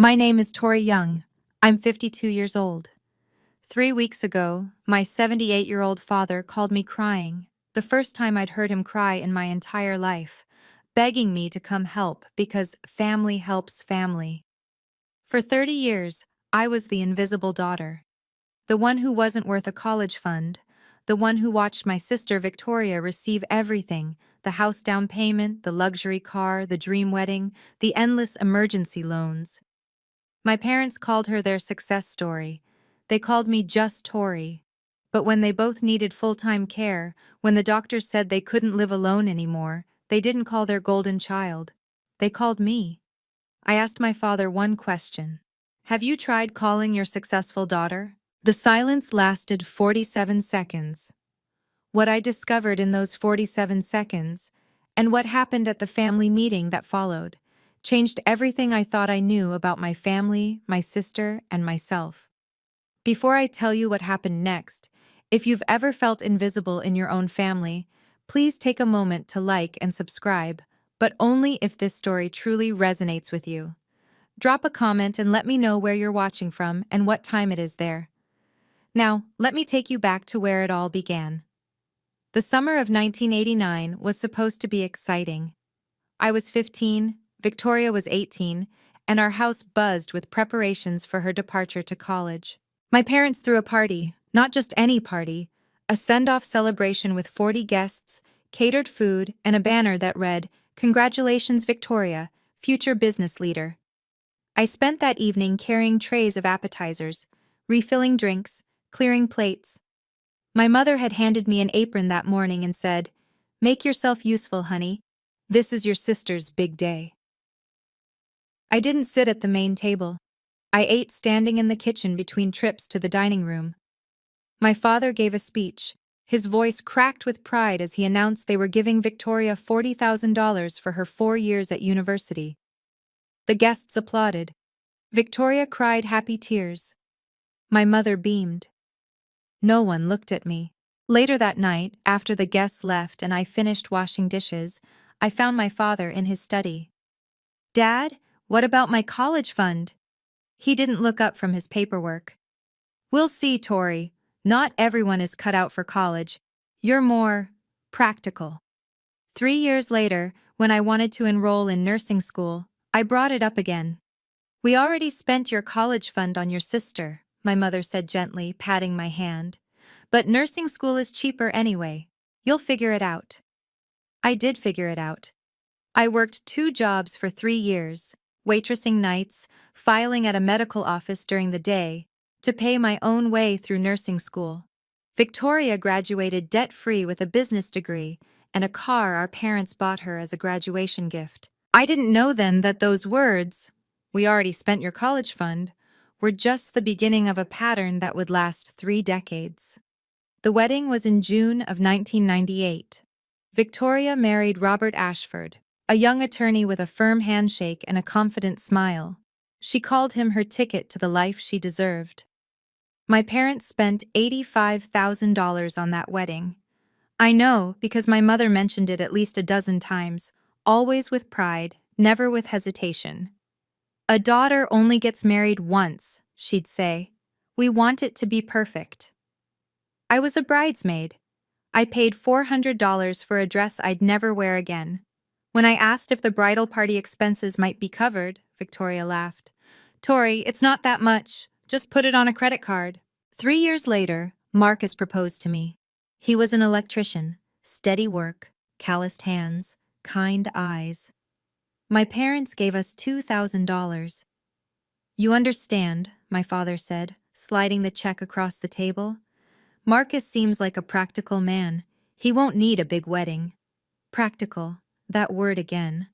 My name is Tori Young. I'm 52 years old. 3 weeks ago, my 78-year-old father called me crying, the first time I'd heard him cry in my entire life, begging me to come help because family helps family. For 30 years, I was the invisible daughter, the one who wasn't worth a college fund, the one who watched my sister Victoria receive everything: the house down payment, the luxury car, the dream wedding, the endless emergency loans. My parents called her their success story. They called me just Tori. But when they both needed full-time care, when the doctors said they couldn't live alone anymore, they didn't call their golden child. They called me. I asked my father one question. Have you tried calling your successful daughter? The silence lasted 47 seconds. What I discovered in those 47 seconds, and what happened at the family meeting that followed, changed everything I thought I knew about my family, my sister, and myself. Before I tell you what happened next, if you've ever felt invisible in your own family, please take a moment to like and subscribe, but only if this story truly resonates with you. Drop a comment and let me know where you're watching from and what time it is there. Now, let me take you back to where it all began. The summer of 1989 was supposed to be exciting. I was 15, Victoria was 18, and our house buzzed with preparations for her departure to college. My parents threw a party, not just any party, a send-off celebration with 40 guests, catered food, and a banner that read, "Congratulations, Victoria, future business leader." I spent that evening carrying trays of appetizers, refilling drinks, clearing plates. My mother had handed me an apron that morning and said, "Make yourself useful, honey. This is your sister's big day." I didn't sit at the main table. I ate standing in the kitchen between trips to the dining room. My father gave a speech. His voice cracked with pride as he announced they were giving Victoria $40,000 for her 4 years at university. The guests applauded. Victoria cried happy tears. My mother beamed. No one looked at me. Later that night, after the guests left and I finished washing dishes, I found my father in his study. "Dad, what about my college fund?" He didn't look up from his paperwork. "We'll see, Tori. Not everyone is cut out for college. You're more practical." 3 years later, when I wanted to enroll in nursing school, I brought it up again. "We already spent your college fund on your sister," my mother said gently, patting my hand. "But nursing school is cheaper anyway. You'll figure it out." I did figure it out. I worked 2 jobs for 3 years, waitressing nights, filing at a medical office during the day, to pay my own way through nursing school. Victoria graduated debt-free with a business degree and a car our parents bought her as a graduation gift. I didn't know then that those words, "We already spent your college fund," were just the beginning of a pattern that would last 3 decades. The wedding was in June of 1998. Victoria married Robert Ashford, a young attorney with a firm handshake and a confident smile. She called him her ticket to the life she deserved. My parents spent $85,000 on that wedding. I know because my mother mentioned it at least a dozen times, always with pride, never with hesitation. "A daughter only gets married once," she'd say. "We want it to be perfect." I was a bridesmaid. I paid $400 for a dress I'd never wear again. When I asked if the bridal party expenses might be covered, Victoria laughed. "Tori, it's not that much. Just put it on a credit card." 3 years later, Marcus proposed to me. He was an electrician, steady work, calloused hands, kind eyes. My parents gave us $2,000. "You understand," my father said, sliding the check across the table. "Marcus seems like a practical man. He won't need a big wedding." Practical, that word again.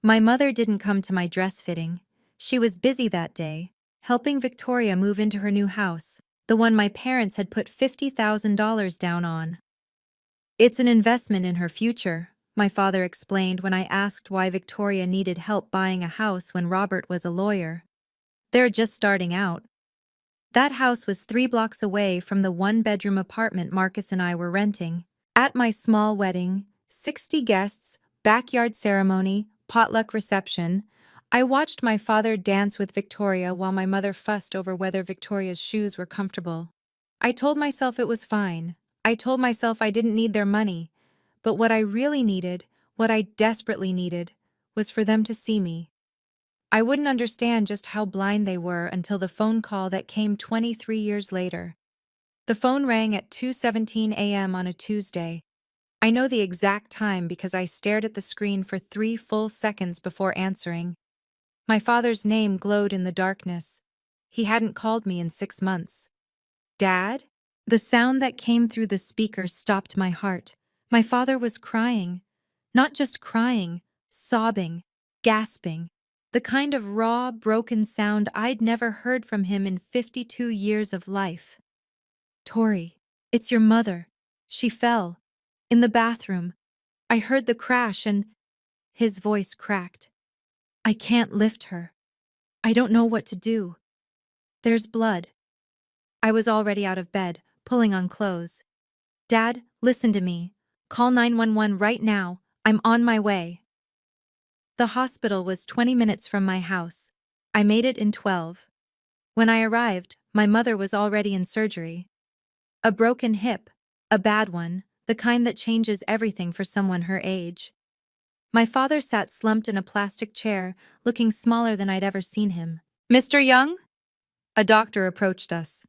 My mother didn't come to my dress fitting. She was busy that day, helping Victoria move into her new house, the one my parents had put $50,000 down on. "It's an investment in her future," my father explained when I asked why Victoria needed help buying a house when Robert was a lawyer. "They're just starting out." That house was 3 blocks away from the one-bedroom apartment Marcus and I were renting. At my small wedding, 60 guests, backyard ceremony, potluck reception, I watched my father dance with Victoria while my mother fussed over whether Victoria's shoes were comfortable. I told myself it was fine. I told myself I didn't need their money. But what I really needed, what I desperately needed, was for them to see me. I wouldn't understand just how blind they were until the phone call that came 23 years later. The phone rang at 2:17 a.m. on a Tuesday. I know the exact time because I stared at the screen for 3 full seconds before answering. My father's name glowed in the darkness. He hadn't called me in 6 months. Dad? The sound that came through the speaker stopped my heart. My father was crying. Not just crying, sobbing, gasping. The kind of raw, broken sound I'd never heard from him in 52 years of life. Tori, it's your mother. She fell. In the bathroom. I heard the crash and his voice cracked. I can't lift her. I don't know what to do. There's blood. I was already out of bed, pulling on clothes. Dad, listen to me. Call 911 right now. I'm on my way. The hospital was 20 minutes from my house. I made it in 12. When I arrived, my mother was already in surgery. A broken hip, a bad one, the kind that changes everything for someone her age. My father sat slumped in a plastic chair, looking smaller than I'd ever seen him. Mr. Young? A doctor approached us.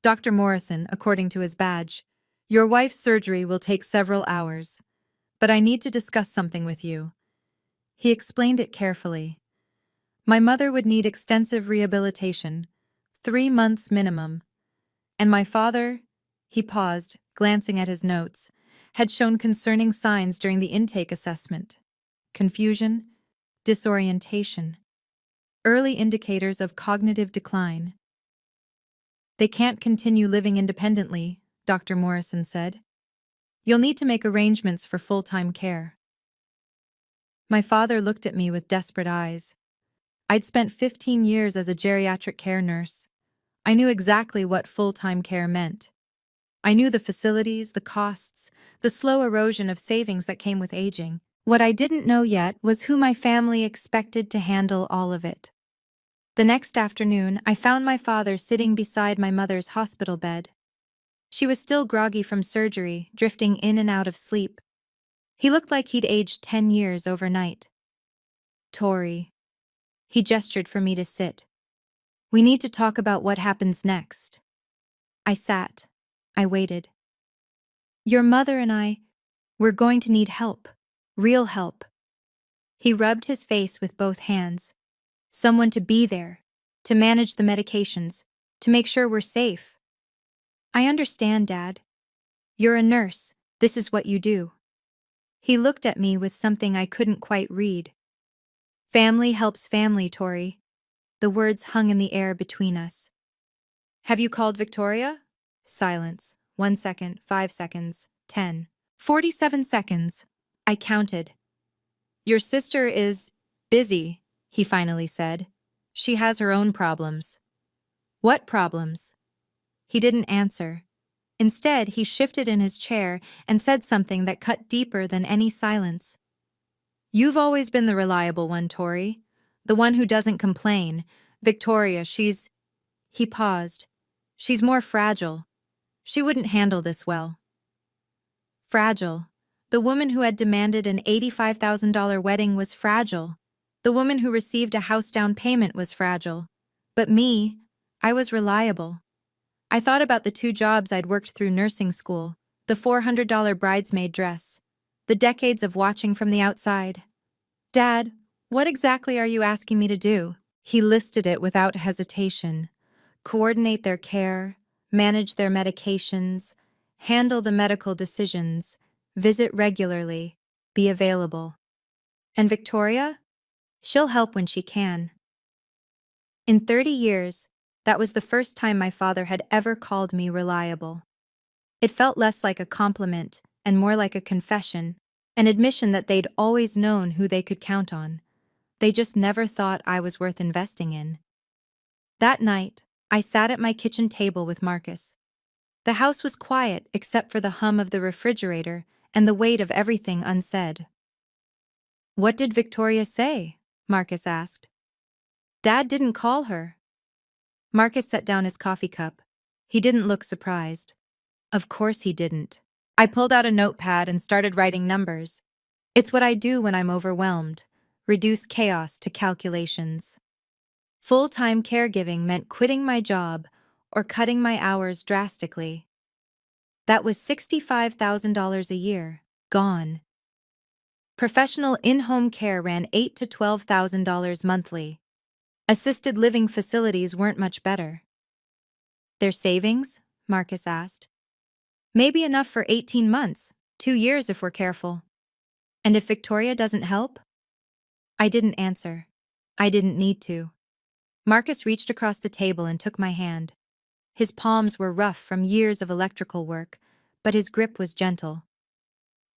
Dr. Morrison, according to his badge. Your wife's surgery will take several hours, but I need to discuss something with you. He explained it carefully. My mother would need extensive rehabilitation, 3 months minimum, and my father, he paused, glancing at his notes, had shown concerning signs during the intake assessment. Confusion, disorientation, early indicators of cognitive decline. They can't continue living independently, Dr. Morrison said. You'll need to make arrangements for full-time care. My father looked at me with desperate eyes. I'd spent 15 years as a geriatric care nurse. I knew exactly what full-time care meant. I knew the facilities, the costs, the slow erosion of savings that came with aging. What I didn't know yet was who my family expected to handle all of it. The next afternoon, I found my father sitting beside my mother's hospital bed. She was still groggy from surgery, drifting in and out of sleep. He looked like he'd aged 10 years overnight. Tori. He gestured for me to sit. We need to talk about what happens next. I sat. I waited. Your mother and we're going to need help. Real help. He rubbed his face with both hands. Someone to be there, to manage the medications, to make sure we're safe. I understand, Dad. You're a nurse. This is what you do. He looked at me with something I couldn't quite read. Family helps family, Tori. The words hung in the air between us. Have you called Victoria? Silence. 1 second, 5 seconds, 10. 47 seconds. I counted. Your sister is busy, he finally said. She has her own problems. What problems? He didn't answer. Instead, he shifted in his chair and said something that cut deeper than any silence. You've always been the reliable one, Tori. The one who doesn't complain. Victoria, she's... He paused. She's more fragile. She wouldn't handle this well. Fragile. The woman who had demanded an $85,000 wedding was fragile. The woman who received a house down payment was fragile. But me, I was reliable. I thought about the 2 jobs I'd worked through nursing school, the $400 bridesmaid dress, the decades of watching from the outside. Dad, what exactly are you asking me to do? He listed it without hesitation. Coordinate their care, manage their medications, handle the medical decisions, visit regularly, be available. And Victoria? She'll help when she can. In 30 years, that was the first time my father had ever called me reliable. It felt less like a compliment and more like a confession, an admission that they'd always known who they could count on. They just never thought I was worth investing in. That night, I sat at my kitchen table with Marcus. The house was quiet except for the hum of the refrigerator and the weight of everything unsaid. What did Victoria say? Marcus asked. Dad didn't call her. Marcus set down his coffee cup. He didn't look surprised. Of course he didn't. I pulled out a notepad and started writing numbers. It's what I do when I'm overwhelmed. Reduce chaos to calculations. Full-time caregiving meant quitting my job or cutting my hours drastically. That was $65,000 a year, gone. Professional in-home care ran $8,000 to $12,000 monthly. Assisted living facilities weren't much better. Their savings? Marcus asked. Maybe enough for 18 months, 2 years if we're careful. And if Victoria doesn't help? I didn't answer. I didn't need to. Marcus reached across the table and took my hand. His palms were rough from years of electrical work, but his grip was gentle.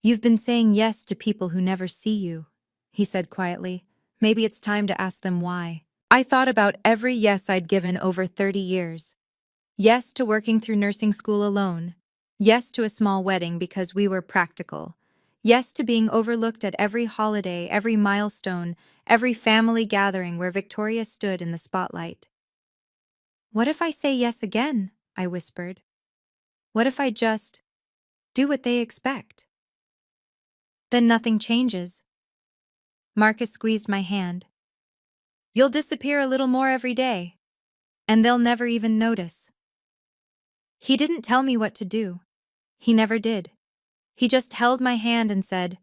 You've been saying yes to people who never see you, he said quietly. Maybe it's time to ask them why. I thought about every yes I'd given over 30 years. Yes to working through nursing school alone. Yes to a small wedding because we were practical. Yes to being overlooked at every holiday, every milestone, every family gathering where Victoria stood in the spotlight. What if I say yes again? I whispered. What if I just do what they expect? Then nothing changes. Marcus squeezed my hand. You'll disappear a little more every day, and they'll never even notice. He didn't tell me what to do. He never did. He just held my hand and said,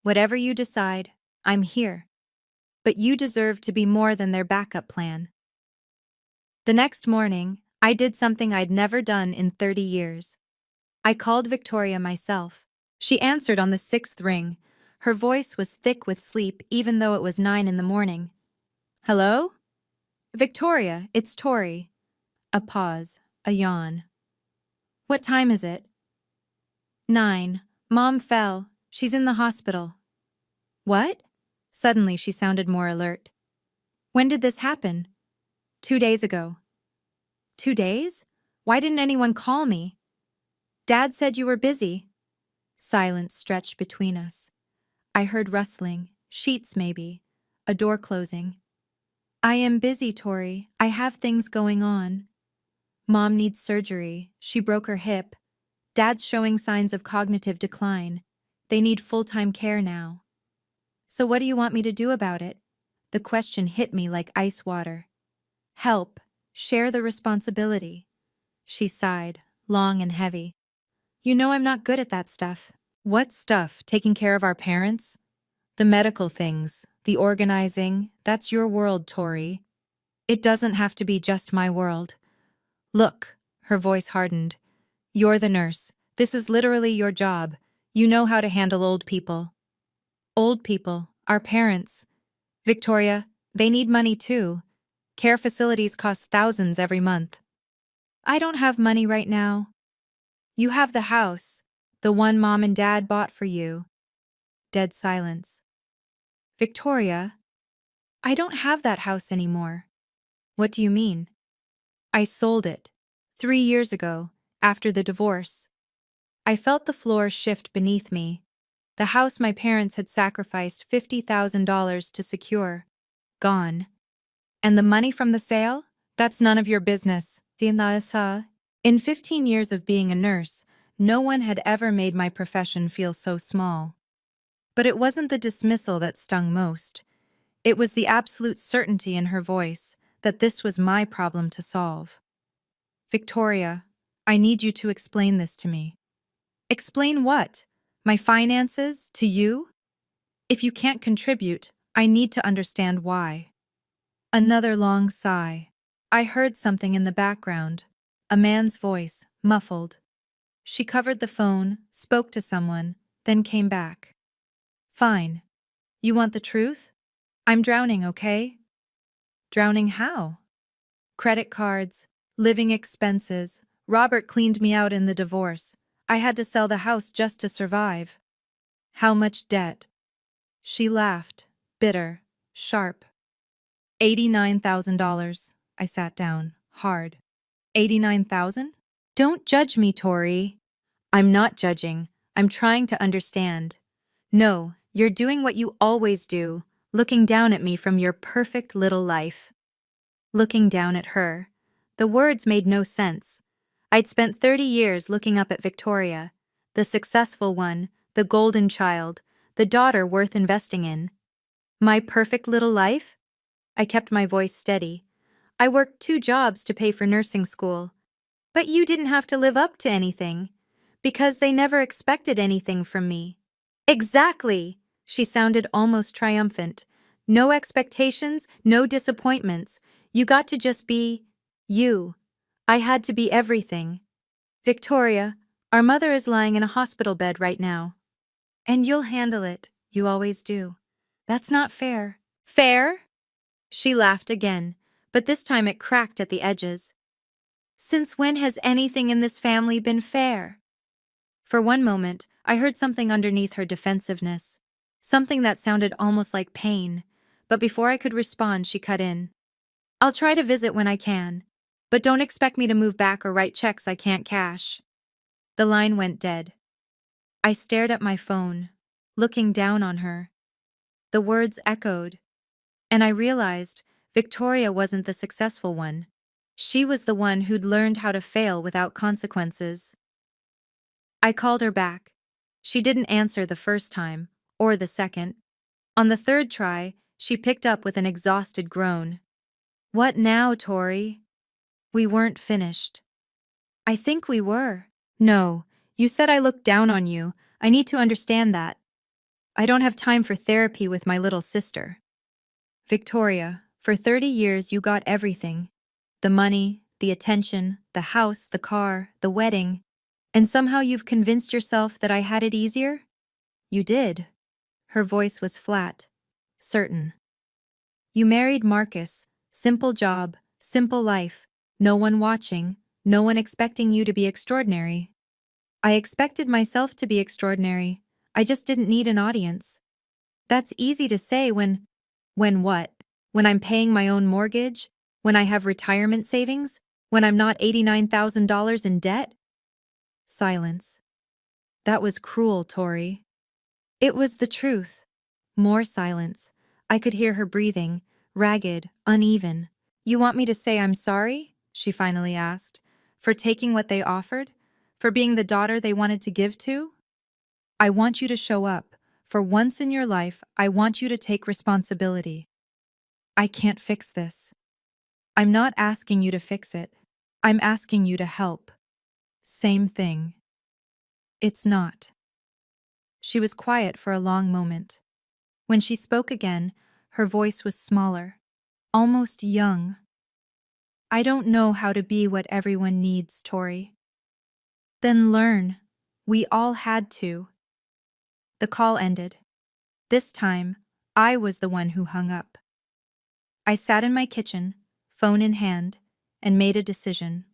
whatever you decide, I'm here. But you deserve to be more than their backup plan. The next morning, I did something I'd never done in 30 years. I called Victoria myself. She answered on the 6th ring. Her voice was thick with sleep even though it was 9 in the morning. Hello? Victoria, it's Tori. A pause, a yawn. What time is it? 9. Mom fell. She's in the hospital. What? Suddenly she sounded more alert. When did this happen? 2 days ago. 2 days? Why didn't anyone call me? Dad said you were busy. Silence stretched between us. I heard rustling, sheets maybe, a door closing. I am busy, Tori. I have things going on. Mom needs surgery. She broke her hip. Dad's showing signs of cognitive decline. They need full-time care now. So what do you want me to do about it? The question hit me like ice water. Help. Share the responsibility. She sighed, long and heavy. You know I'm not good at that stuff. What stuff? Taking care of our parents? The medical things, the organizing, that's your world, Tori. It doesn't have to be just my world. Look, her voice hardened. You're the nurse. This is literally your job. You know how to handle old people. Old people, our parents. Victoria, they need money too. Care facilities cost thousands every month. I don't have money right now. You have the house, the one Mom and Dad bought for you. Dead silence. Victoria, I don't have that house anymore. What do you mean? I sold it 3 years ago, after the divorce. I felt the floor shift beneath me. The house my parents had sacrificed $50,000 to secure. Gone. And the money from the sale? That's none of your business. In 15 years of being a nurse, no one had ever made my profession feel so small. But it wasn't the dismissal that stung most. It was the absolute certainty in her voice that this was my problem to solve. Victoria, I need you to explain this to me. Explain what? My finances to you? If you can't contribute, I need to understand why. Another long sigh. I heard something in the background. A man's voice, muffled. She covered the phone, spoke to someone, then came back. Fine. You want the truth? I'm drowning, okay? Drowning how? Credit cards, living expenses. Robert cleaned me out in the divorce. I had to sell the house just to survive. How much debt? She laughed, bitter, sharp. $89,000. I sat down, hard. 89,000? Don't judge me, Tori. I'm not judging. I'm trying to understand. No, you're doing what you always do, looking down at me from your perfect little life. looking down at her. The words made no sense. I'd spent 30 years looking up at Victoria, the successful one, the golden child, the daughter worth investing in. My perfect little life? I kept my voice steady. I worked 2 jobs to pay for nursing school. But you didn't have to live up to anything, because they never expected anything from me. Exactly! She sounded almost triumphant. No expectations, no disappointments. You got to just be you. I had to be everything. Victoria, our mother is lying in a hospital bed right now. And you'll handle it. You always do. That's not fair. Fair? She laughed again, but this time it cracked at the edges. Since when has anything in this family been fair? For one moment, I heard something underneath her defensiveness. Something that sounded almost like pain. But before I could respond, she cut in. I'll try to visit when I can. But don't expect me to move back or write checks I can't cash. The line went dead. I stared at my phone, looking down on her. The words echoed. And I realized Victoria wasn't the successful one. She was the one who'd learned how to fail without consequences. I called her back. She didn't answer the first time, or the second. On the third try, she picked up with an exhausted groan. What now, Tori? We weren't finished. I think we were. No, you said I looked down on you. I need to understand that. I don't have time for therapy with my little sister. Victoria, for 30 years you got everything. The money, the attention, the house, the car, the wedding. And somehow you've convinced yourself that I had it easier? You did. Her voice was flat, certain. You married Marcus, simple job, simple life, no one watching, no one expecting you to be extraordinary. I expected myself to be extraordinary. I just didn't need an audience. That's easy to say when what? When I'm paying my own mortgage? When I have retirement savings? When I'm not $89,000 in debt? Silence. That was cruel, Tori. It was the truth. More silence. I could hear her breathing, ragged, uneven. You want me to say I'm sorry? She finally asked. For taking what they offered? For being the daughter they wanted to give to? I want you to show up. For once in your life, I want you to take responsibility. I can't fix this. I'm not asking you to fix it. I'm asking you to help. Same thing. It's not. She was quiet for a long moment. When she spoke again, her voice was smaller, almost young. I don't know how to be what everyone needs, Tori. Then learn. We all had to. The call ended. This time, I was the one who hung up. I sat in my kitchen, phone in hand, and made a decision.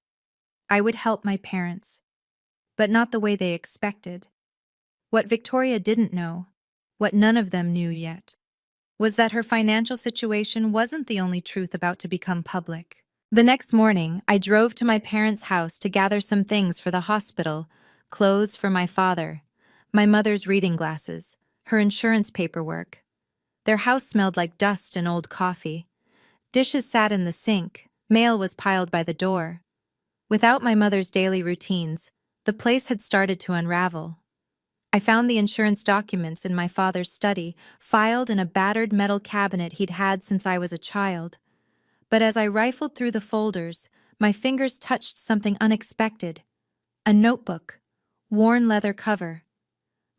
I would help my parents, but not the way they expected. What Victoria didn't know, what none of them knew yet, was that her financial situation wasn't the only truth about to become public. The next morning, I drove to my parents' house to gather some things for the hospital, clothes for my father, my mother's reading glasses, her insurance paperwork. Their house smelled like dust and old coffee. Dishes sat in the sink, mail was piled by the door. Without my mother's daily routines, the place had started to unravel. I found the insurance documents in my father's study, filed in a battered metal cabinet he'd had since I was a child. But as I rifled through the folders, my fingers touched something unexpected. A notebook, worn leather cover.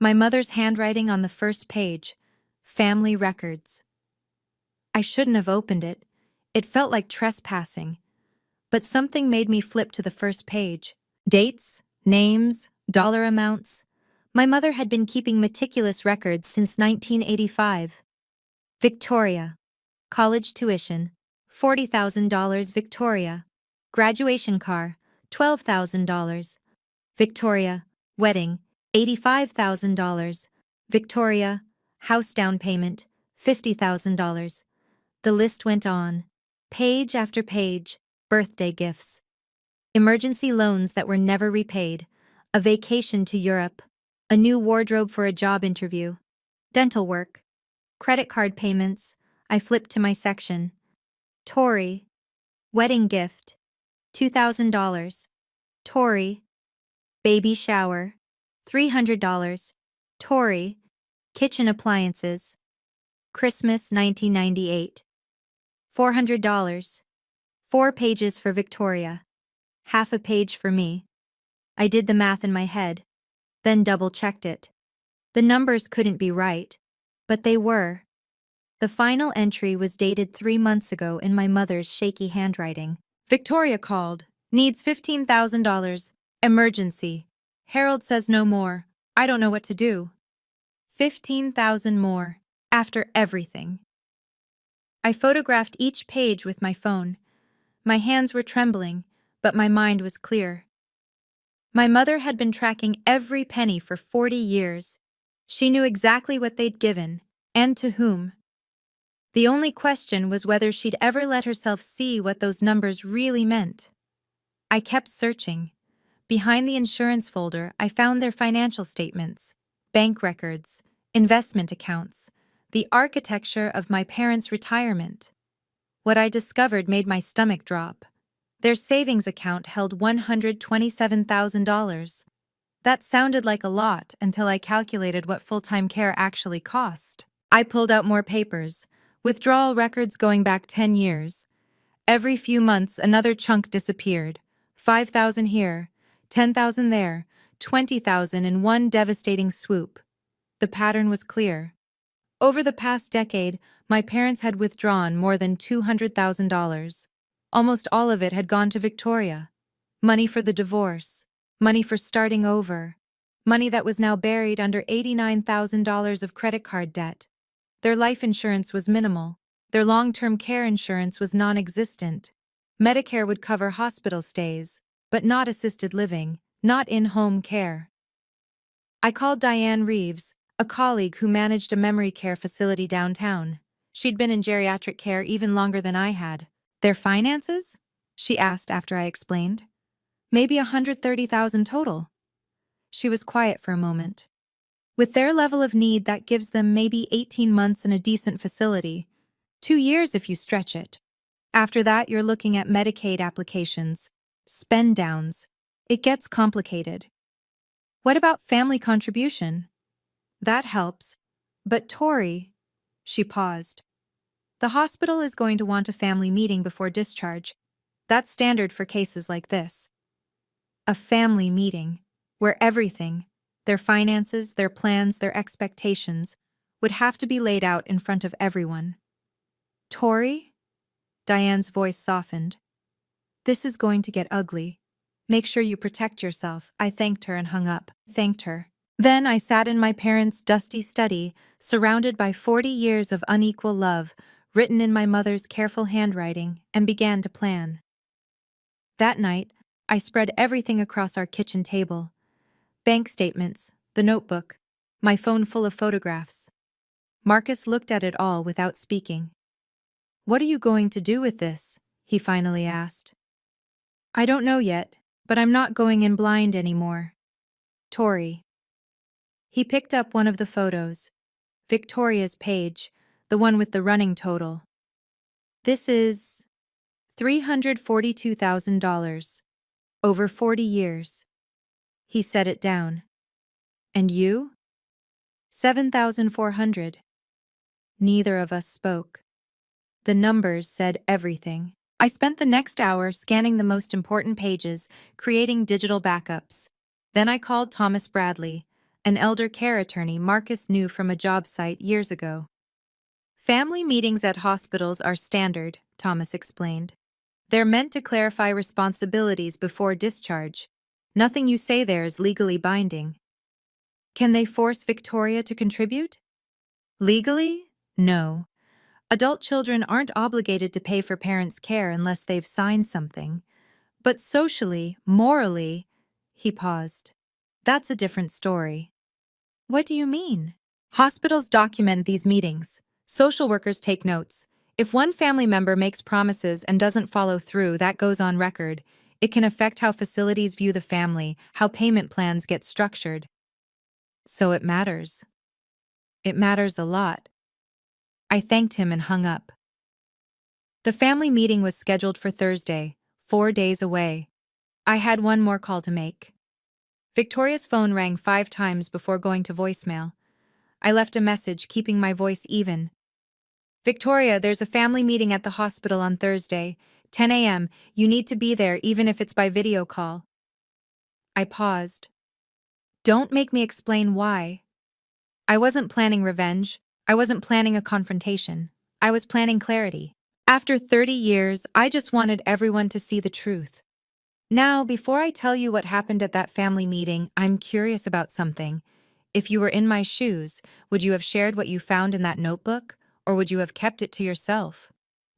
My mother's handwriting on the first page, family records. I shouldn't have opened it. It felt like trespassing. But something made me flip to the first page. Dates, names, dollar amounts. My mother had been keeping meticulous records since 1985. Victoria. College tuition, $40,000 Victoria. Graduation car, $12,000. Victoria. Wedding, $85,000. Victoria. House down payment, $50,000. The list went on. Page after page, birthday gifts. Emergency loans that were never repaid. A vacation to Europe. A new wardrobe for a job interview. Dental work. Credit card payments. I flipped to my section. Tori. Wedding gift, $2,000. Tori, baby shower, $300. Tori, kitchen appliances, Christmas 1998, $400. 4 pages for Victoria, half a page for me. I did the math in my head, then double-checked it. The numbers couldn't be right, but they were. The final entry was dated 3 months ago in my mother's shaky handwriting. Victoria called. Needs $15,000. Emergency. Harold says no more. I don't know what to do. 15,000 more. After everything. I photographed each page with my phone. My hands were trembling, but my mind was clear. My mother had been tracking every penny for 40 years. She knew exactly what they'd given, and to whom. The only question was whether she'd ever let herself see what those numbers really meant. I kept searching. Behind the insurance folder, I found their financial statements, bank records, investment accounts, the architecture of my parents' retirement. What I discovered made my stomach drop. Their savings account held $127,000. That sounded like a lot until I calculated what full-time care actually cost. I pulled out more papers, withdrawal records going back 10 years. Every few months, another chunk disappeared. 5,000 here, 10,000 there, 20,000 in one devastating swoop. The pattern was clear. Over the past decade, my parents had withdrawn more than $200,000. Almost all of it had gone to Victoria. Money for the divorce, money for starting over, money that was now buried under $89,000 of credit card debt. Their life insurance was minimal. Their long-term care insurance was non-existent. Medicare would cover hospital stays, but not assisted living, not in-home care. I called Diane Reeves, a colleague who managed a memory care facility downtown. She'd been in geriatric care even longer than I had. Their finances? She asked after I explained. Maybe $130,000 total. She was quiet for a moment. With their level of need, that gives them maybe 18 months in a decent facility. 2 years if you stretch it. After that, you're looking at Medicaid applications, spend downs. It gets complicated. What about family contribution? That helps. But Tori, she paused. The hospital is going to want a family meeting before discharge. That's standard for cases like this. A family meeting, where everything, their finances, their plans, their expectations, would have to be laid out in front of everyone. Tori? Diane's voice softened. This is going to get ugly. Make sure you protect yourself. I thanked her and hung up. Thanked her. Then I sat in my parents' dusty study, surrounded by 40 years of unequal love, written in my mother's careful handwriting, and began to plan. That night, I spread everything across our kitchen table. Bank statements, the notebook, my phone full of photographs. Marcus looked at it all without speaking. What are you going to do with this? He finally asked. I don't know yet, but I'm not going in blind anymore. Tori. He picked up one of the photos. Victoria's page, the one with the running total. This is $342,000. Over 40 years. He set it down. And you? 7,400. Neither of us spoke. The numbers said everything. I spent the next hour scanning the most important pages, creating digital backups. Then I called Thomas Bradley, an elder care attorney Marcus knew from a job site years ago. Family meetings at hospitals are standard, Thomas explained. They're meant to clarify responsibilities before discharge. Nothing you say there is legally binding. Can they force Victoria to contribute? Legally? No. Adult children aren't obligated to pay for parents' care unless they've signed something. But socially, morally, he paused. That's a different story. What do you mean? Hospitals document these meetings. Social workers take notes. If one family member makes promises and doesn't follow through, that goes on record. It can affect how facilities view the family, how payment plans get structured. So it matters. It matters a lot. I thanked him and hung up. The family meeting was scheduled for Thursday, 4 days away. I had one more call to make. Victoria's phone rang 5 times before going to voicemail. I left a message, keeping my voice even. Victoria, there's a family meeting at the hospital on Thursday, 10 a.m. You need to be there even if it's by video call. I paused. Don't make me explain why. I wasn't planning revenge. I wasn't planning a confrontation. I was planning clarity. After 30 years, I just wanted everyone to see the truth. Now, before I tell you what happened at that family meeting, I'm curious about something. If you were in my shoes, would you have shared what you found in that notebook, or would you have kept it to yourself?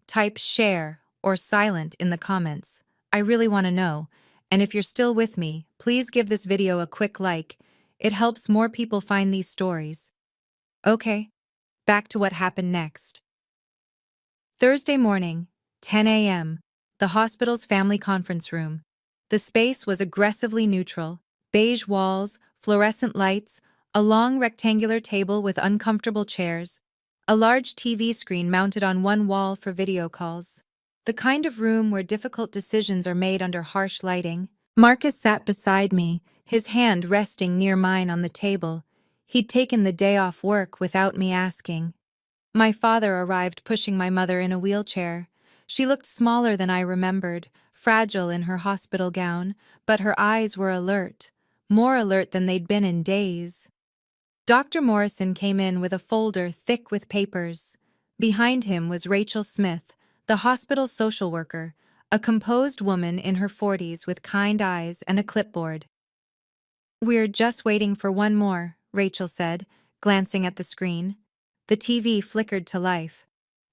Type share or silent in the comments. I really want to know. And if you're still with me, please give this video a quick like. It helps more people find these stories. Okay, back to what happened next. Thursday morning, 10 a.m., the hospital's family conference room. The space was aggressively neutral: beige walls, fluorescent lights, a long rectangular table with uncomfortable chairs, a large TV screen mounted on one wall for video calls. The kind of room where difficult decisions are made under harsh lighting. Marcus sat beside me, his hand resting near mine on the table. He'd taken the day off work without me asking. My father arrived pushing my mother in a wheelchair. She looked smaller than I remembered, fragile in her hospital gown, but her eyes were alert, more alert than they'd been in days. Dr. Morrison came in with a folder thick with papers. Behind him was Rachel Smith, the hospital social worker, a composed woman in her 40s with kind eyes and a clipboard. "We're just waiting for one more," Rachel said, glancing at the screen. The TV flickered to life.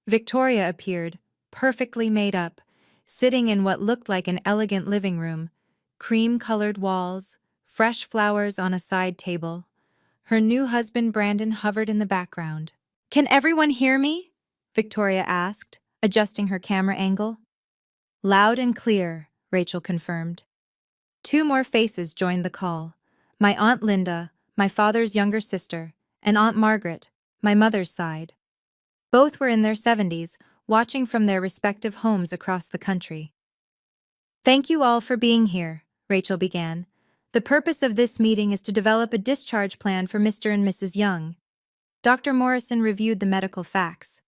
Victoria appeared, perfectly made up, sitting in what looked like an elegant living room, cream-colored walls, fresh flowers on a side table. Her new husband Brandon hovered in the background. "Can everyone hear me?" Victoria asked, adjusting her camera angle. "Loud and clear," Rachel confirmed. 2 more faces joined the call: my Aunt Linda, my father's younger sister, and Aunt Margaret, my mother's side. Both were in their 70s, watching from their respective homes across the country. "Thank you all for being here," Rachel began. "The purpose of this meeting is to develop a discharge plan for Mr. and Mrs. Young." Dr. Morrison reviewed the medical facts: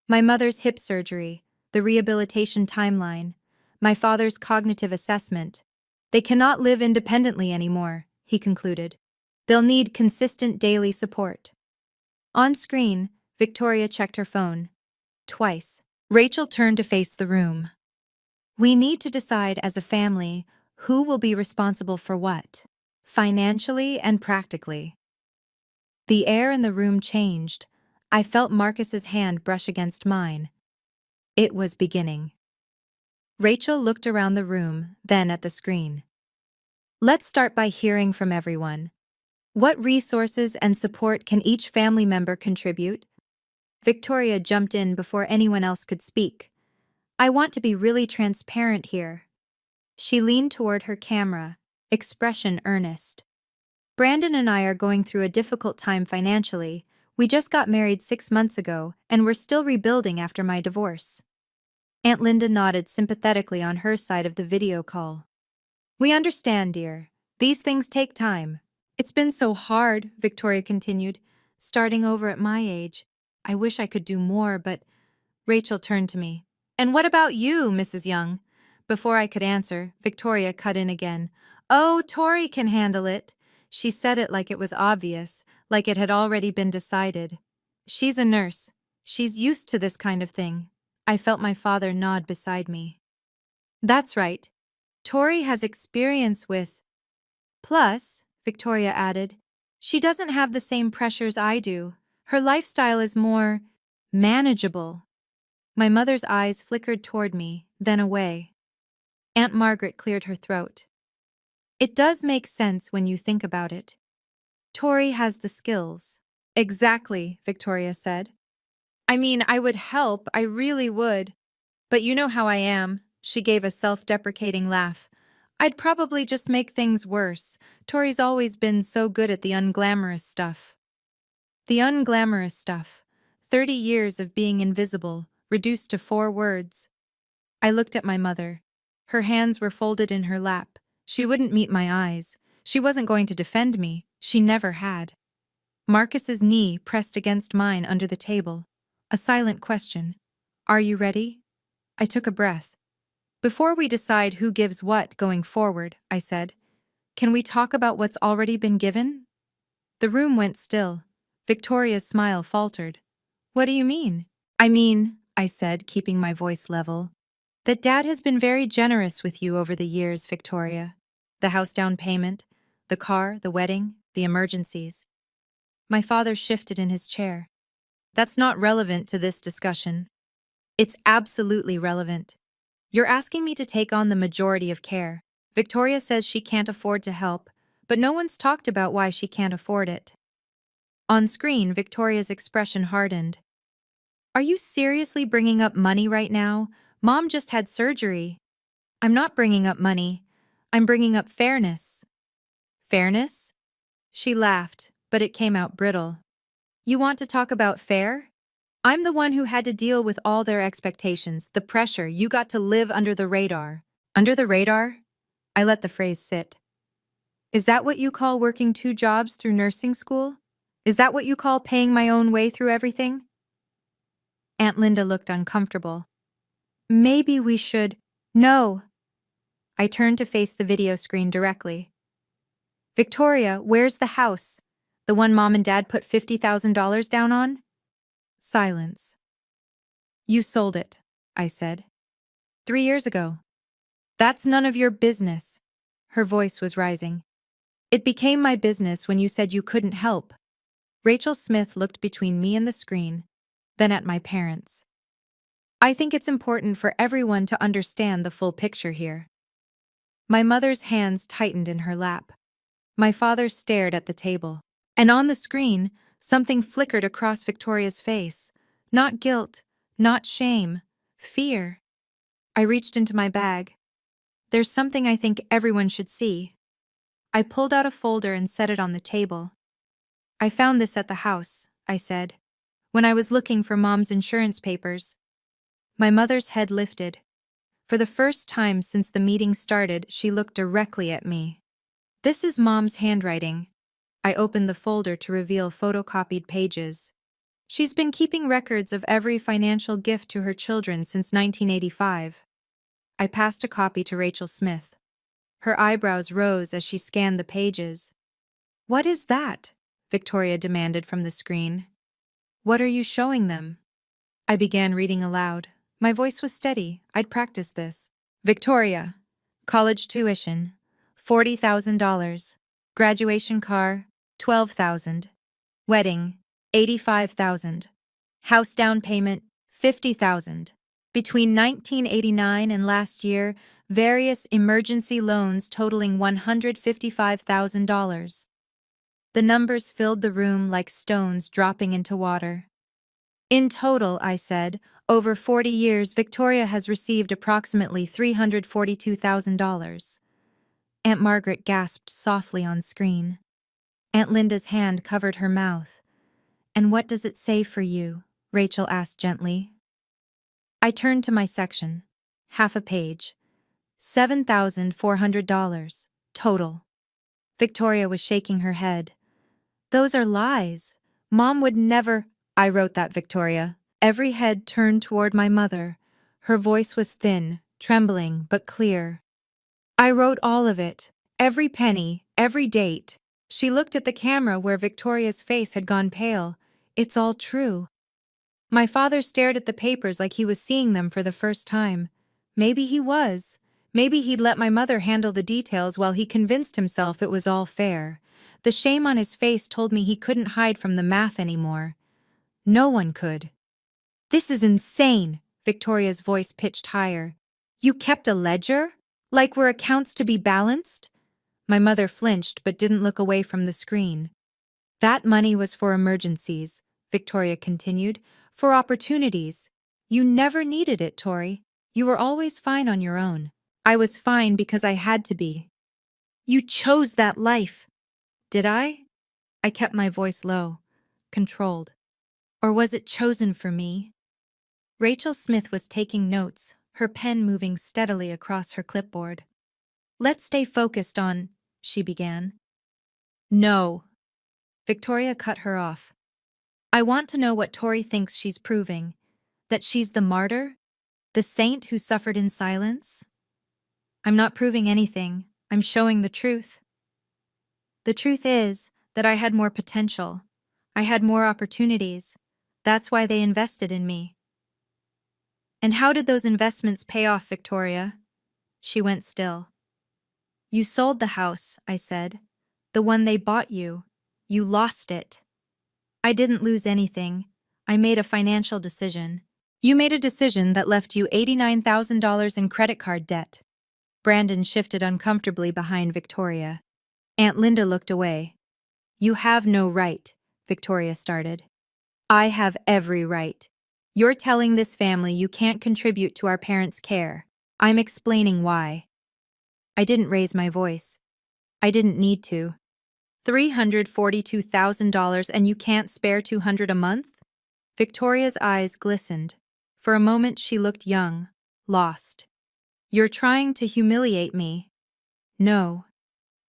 my mother's hip surgery, the rehabilitation timeline, my father's cognitive assessment. "They cannot live independently anymore," he concluded. "They'll need consistent daily support." On screen, Victoria checked her phone. Twice. Rachel turned to face the room. "We need to decide as a family who will be responsible for what, financially and practically." The air in the room changed. I felt Marcus's hand brush against mine. It was beginning. Rachel looked around the room, then at the screen. "Let's start by hearing from everyone. What resources and support can each family member contribute?" Victoria jumped in before anyone else could speak. "I want to be really transparent here." She leaned toward her camera, expression earnest. "Brandon and I are going through a difficult time financially. We just got married 6 months ago, and we're still rebuilding after my divorce." Aunt Linda nodded sympathetically on her side of the video call. "We understand, dear. These things take time." "It's been so hard," Victoria continued, "starting over at my age. I wish I could do more, but—" Rachel turned to me. "And what about you, Mrs. Young?" Before I could answer, Victoria cut in again. "Oh, Tori can handle it." She said it like it was obvious, like it had already been decided. "She's a nurse. She's used to this kind of thing." I felt my father nod beside me. "That's right. Tori has experience with—" "Plus," Victoria added, "she doesn't have the same pressures I do. Her lifestyle is more manageable." My mother's eyes flickered toward me, then away. Aunt Margaret cleared her throat. "It does make sense when you think about it. Tori has the skills." "Exactly," Victoria said. "I mean, I would help, I really would. But you know how I am." She gave a self-deprecating laugh. "I'd probably just make things worse. Tori's always been so good at the unglamorous stuff." The unglamorous stuff. 30 years of being invisible, reduced to 4 words. I looked at my mother. Her hands were folded in her lap. She wouldn't meet my eyes. She wasn't going to defend me. She never had. Marcus's knee pressed against mine under the table. A silent question. Are you ready? I took a breath. Before we decide who gives what going forward, I said, can we talk about what's already been given? The room went still. Victoria's smile faltered. What do you mean? I said, keeping my voice level, that Dad has been very generous with you over the years, Victoria. The house down payment, the car, the wedding, the emergencies. My father shifted in his chair. That's not relevant to this discussion. It's absolutely relevant. You're asking me to take on the majority of care. Victoria says she can't afford to help, but no one's talked about why she can't afford it. On screen, Victoria's expression hardened. Are you seriously bringing up money right now? Mom just had surgery. I'm not bringing up money. I'm bringing up fairness. Fairness? She laughed, but it came out brittle. You want to talk about fair? I'm the one who had to deal with all their expectations, the pressure. You got to live under the radar. Under the radar? I let the phrase sit. Is that what you call working 2 jobs through nursing school? Is that what you call paying my own way through everything? Aunt Linda looked uncomfortable. Maybe we should… No! I turned to face the video screen directly. Victoria, where's the house? The one Mom and Dad put $50,000 down on? Silence. You sold it, I said. 3 years ago. That's none of your business. Her voice was rising. It became my business when you said you couldn't help. Rachel Smith looked between me and the screen, then at my parents. I think it's important for everyone to understand the full picture here. My mother's hands tightened in her lap. My father stared at the table. And on the screen, something flickered across Victoria's face. Not guilt, not shame, fear. I reached into my bag. There's something I think everyone should see. I pulled out a folder and set it on the table. I found this at the house, I said, when I was looking for Mom's insurance papers. My mother's head lifted. For the first time since the meeting started, she looked directly at me. This is Mom's handwriting. I opened the folder to reveal photocopied pages. She's been keeping records of every financial gift to her children since 1985. I passed a copy to Rachel Smith. Her eyebrows rose as she scanned the pages. What is that? Victoria demanded from the screen. What are you showing them? I began reading aloud. My voice was steady. I'd practiced this. Victoria. College tuition, $40,000. Graduation car, $12,000. Wedding, $85,000. House down payment, $50,000. Between 1989 and last year, various emergency loans totaling $155,000. The numbers filled the room like stones dropping into water. In total, I said, over 40 years, Victoria has received approximately $342,000. Aunt Margaret gasped softly on screen. Aunt Linda's hand covered her mouth. And what does it say for you? Rachel asked gently. I turned to my section. Half a page. $7,400. Total. Victoria was shaking her head. Those are lies. Mom would never… I wrote that, Victoria. Every head turned toward my mother. Her voice was thin, trembling, but clear. I wrote all of it. Every penny, every date. She looked at the camera where Victoria's face had gone pale. It's all true. My father stared at the papers like he was seeing them for the first time. Maybe he was. Maybe he'd let my mother handle the details while he convinced himself it was all fair. The shame on his face told me he couldn't hide from the math anymore. No one could. This is insane, Victoria's voice pitched higher. You kept a ledger? Like were accounts to be balanced? My mother flinched but didn't look away from the screen. That money was for emergencies, Victoria continued, for opportunities. You never needed it, Tori. You were always fine on your own. I was fine because I had to be. You chose that life. Did I? I kept my voice low, controlled. Or was it chosen for me? Rachel Smith was taking notes, her pen moving steadily across her clipboard. Let's stay focused on, she began. No. Victoria cut her off. I want to know what Tori thinks she's proving. That she's the martyr? The saint who suffered in silence? I'm not proving anything. I'm showing the truth. The truth is that I had more potential. I had more opportunities. That's why they invested in me. And how did those investments pay off, Victoria? She went still. You sold the house, I said. The one they bought you. You lost it. I didn't lose anything. I made a financial decision. You made a decision that left you $89,000 in credit card debt. Brandon shifted uncomfortably behind Victoria. Aunt Linda looked away. You have no right, Victoria started. I have every right. You're telling this family you can't contribute to our parents' care. I'm explaining why. I didn't raise my voice. I didn't need to. $342,000 and you can't spare $200 a month? Victoria's eyes glistened. For a moment she looked young, lost. You're trying to humiliate me. No.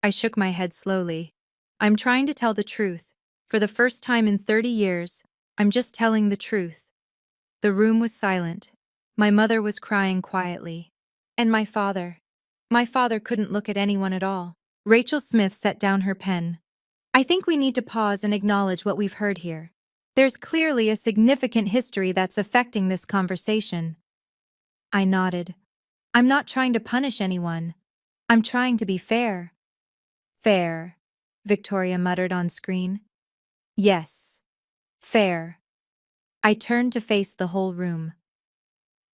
I shook my head slowly. I'm trying to tell the truth. For the first time in 30 years, I'm just telling the truth. The room was silent. My mother was crying quietly. And my father. My father couldn't look at anyone at all. Rachel Smith set down her pen. I think we need to pause and acknowledge what we've heard here. There's clearly a significant history that's affecting this conversation. I nodded. I'm not trying to punish anyone. I'm trying to be fair. Fair, Victoria muttered on screen. Yes. Fair. I turned to face the whole room.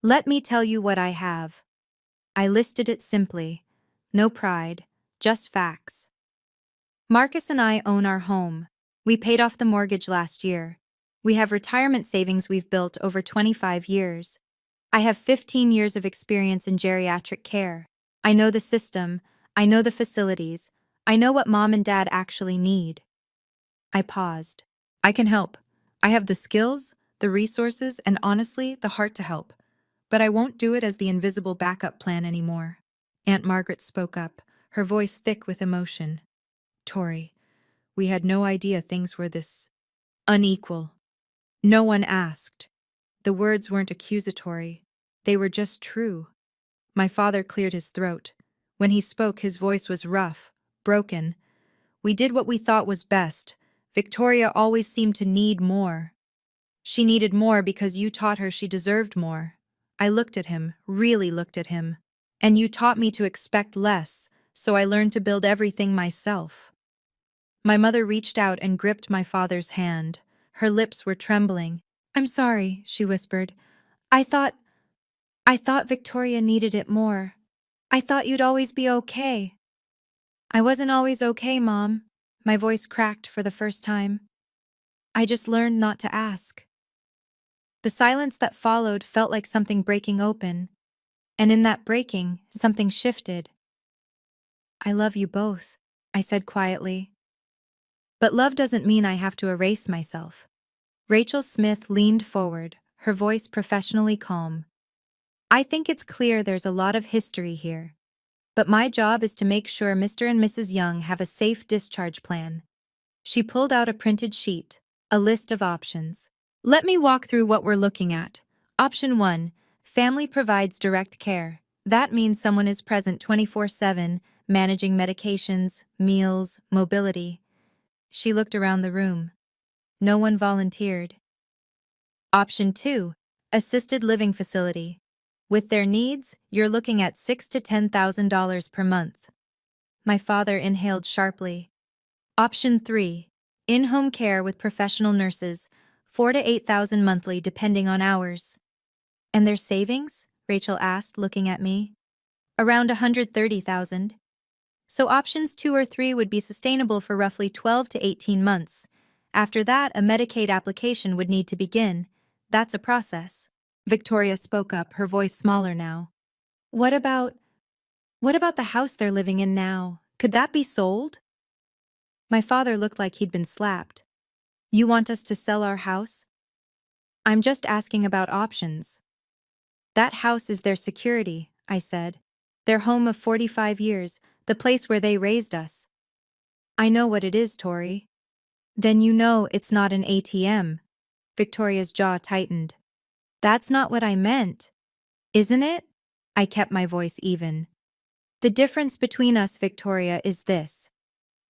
Let me tell you what I have. I listed it simply. No pride, just facts. Marcus and I own our home. We paid off the mortgage last year. We have retirement savings we've built over 25 years. I have 15 years of experience in geriatric care. I know the system. I know the facilities. I know what mom and dad actually need. I paused. I can help. I have the skills, the resources, and honestly, the heart to help. But I won't do it as the invisible backup plan anymore. Aunt Margaret spoke up, her voice thick with emotion. Tori, we had no idea things were this unequal. No one asked. The words weren't accusatory. They were just true. My father cleared his throat. When he spoke, his voice was rough, broken. We did what we thought was best. Victoria always seemed to need more. She needed more because you taught her she deserved more. I looked at him, really looked at him. And you taught me to expect less, so I learned to build everything myself. My mother reached out and gripped my father's hand. Her lips were trembling. I'm sorry, she whispered. I thought Victoria needed it more. I thought you'd always be okay. I wasn't always okay, Mom. My voice cracked for the first time. I just learned not to ask. The silence that followed felt like something breaking open. And in that breaking, something shifted. I love you both, I said quietly. But love doesn't mean I have to erase myself. Rachel Smith leaned forward, her voice professionally calm. I think it's clear there's a lot of history here. But my job is to make sure Mr. and Mrs. Young have a safe discharge plan. She pulled out a printed sheet, a list of options. Let me walk through what we're looking at. Option 1, family provides direct care. That means someone is present 24/7, managing medications, meals, mobility. She looked around the room. No one volunteered. Option 2, assisted living facility. With their needs, you're looking at $6,000 to $10,000 per month. My father inhaled sharply. Option 3, in-home care with professional nurses, $4,000 to $8,000 monthly depending on hours. And their savings? Rachel asked, looking at me. Around $130,000. So options 2 or 3 would be sustainable for roughly 12 to 18 months. After that, a Medicaid application would need to begin. That's a process. Victoria spoke up, her voice smaller now. What about the house they're living in now? Could that be sold? My father looked like he'd been slapped. You want us to sell our house? I'm just asking about options. That house is their security, I said. Their home of 45 years, the place where they raised us. I know what it is, Tori. Then you know it's not an ATM. Victoria's jaw tightened. That's not what I meant. Isn't it? I kept my voice even. The difference between us, Victoria, is this.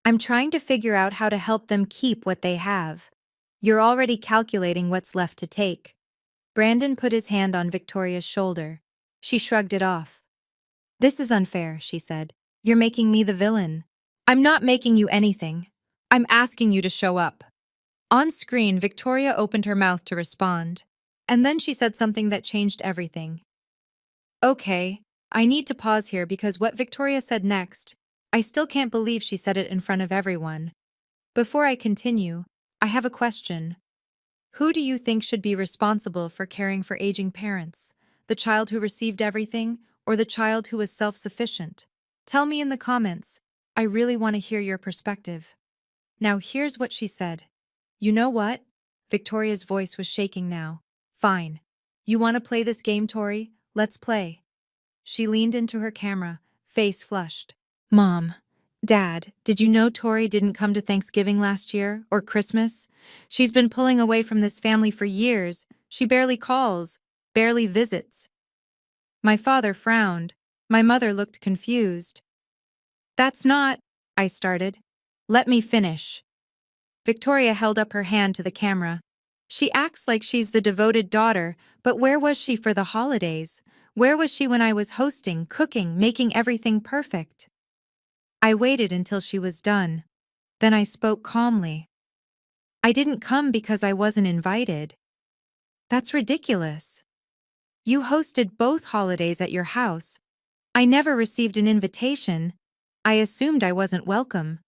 I'm trying to figure out how to help them keep what they have. You're already calculating what's left to take. Brandon put his hand on Victoria's shoulder. She shrugged it off. This is unfair, she said. You're making me the villain. I'm not making you anything. I'm asking you to show up. On screen, Victoria opened her mouth to respond. And then she said something that changed everything. Okay, I need to pause here because what Victoria said next, I still can't believe she said it in front of everyone. Before I continue, I have a question. Who do you think should be responsible for caring for aging parents? The child who received everything, or the child who was self-sufficient? Tell me in the comments. I really want to hear your perspective. Now here's what she said. You know what? Victoria's voice was shaking now. Fine. You want to play this game, Tori? Let's play. She leaned into her camera, face flushed. Mom, Dad, did you know Tori didn't come to Thanksgiving last year, or Christmas? She's been pulling away from this family for years. She barely calls, barely visits. My father frowned. My mother looked confused. That's not, I started. Let me finish. Victoria held up her hand to the camera. She acts like she's the devoted daughter, but where was she for the holidays? Where was she when I was hosting, cooking, making everything perfect? I waited until she was done. Then I spoke calmly. I didn't come because I wasn't invited. That's ridiculous. You hosted both holidays at your house. I never received an invitation. I assumed I wasn't welcome.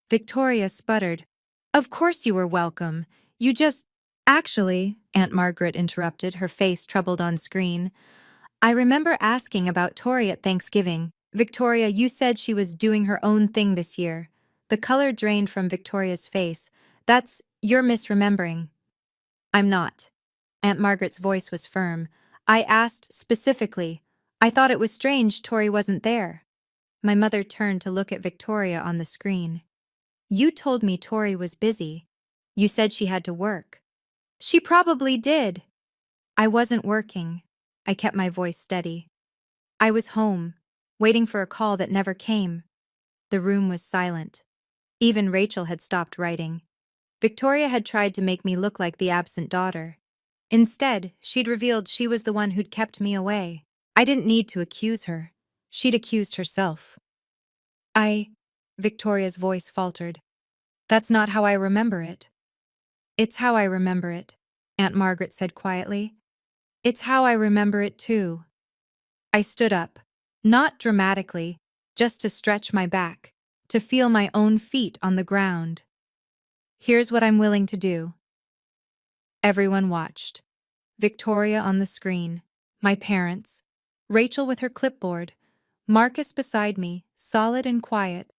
Victoria sputtered. Of course you were welcome. You just… Actually, Aunt Margaret interrupted, her face troubled on screen. I remember asking about Tori at Thanksgiving. Victoria, you said she was doing her own thing this year. The color drained from Victoria's face. You're misremembering. I'm not. Aunt Margaret's voice was firm. I asked specifically. I thought it was strange Tori wasn't there. My mother turned to look at Victoria on the screen. You told me Tori was busy. You said she had to work. She probably did. I wasn't working. I kept my voice steady. I was home, waiting for a call that never came. The room was silent. Even Rachel had stopped writing. Victoria had tried to make me look like the absent daughter. Instead, she'd revealed she was the one who'd kept me away. I didn't need to accuse her. She'd accused herself. Victoria's voice faltered. That's not how I remember it. It's how I remember it, Aunt Margaret said quietly. It's how I remember it too. I stood up, not dramatically, just to stretch my back, to feel my own feet on the ground. Here's what I'm willing to do. Everyone watched. Victoria on the screen, my parents, Rachel with her clipboard, Marcus beside me, solid and quiet.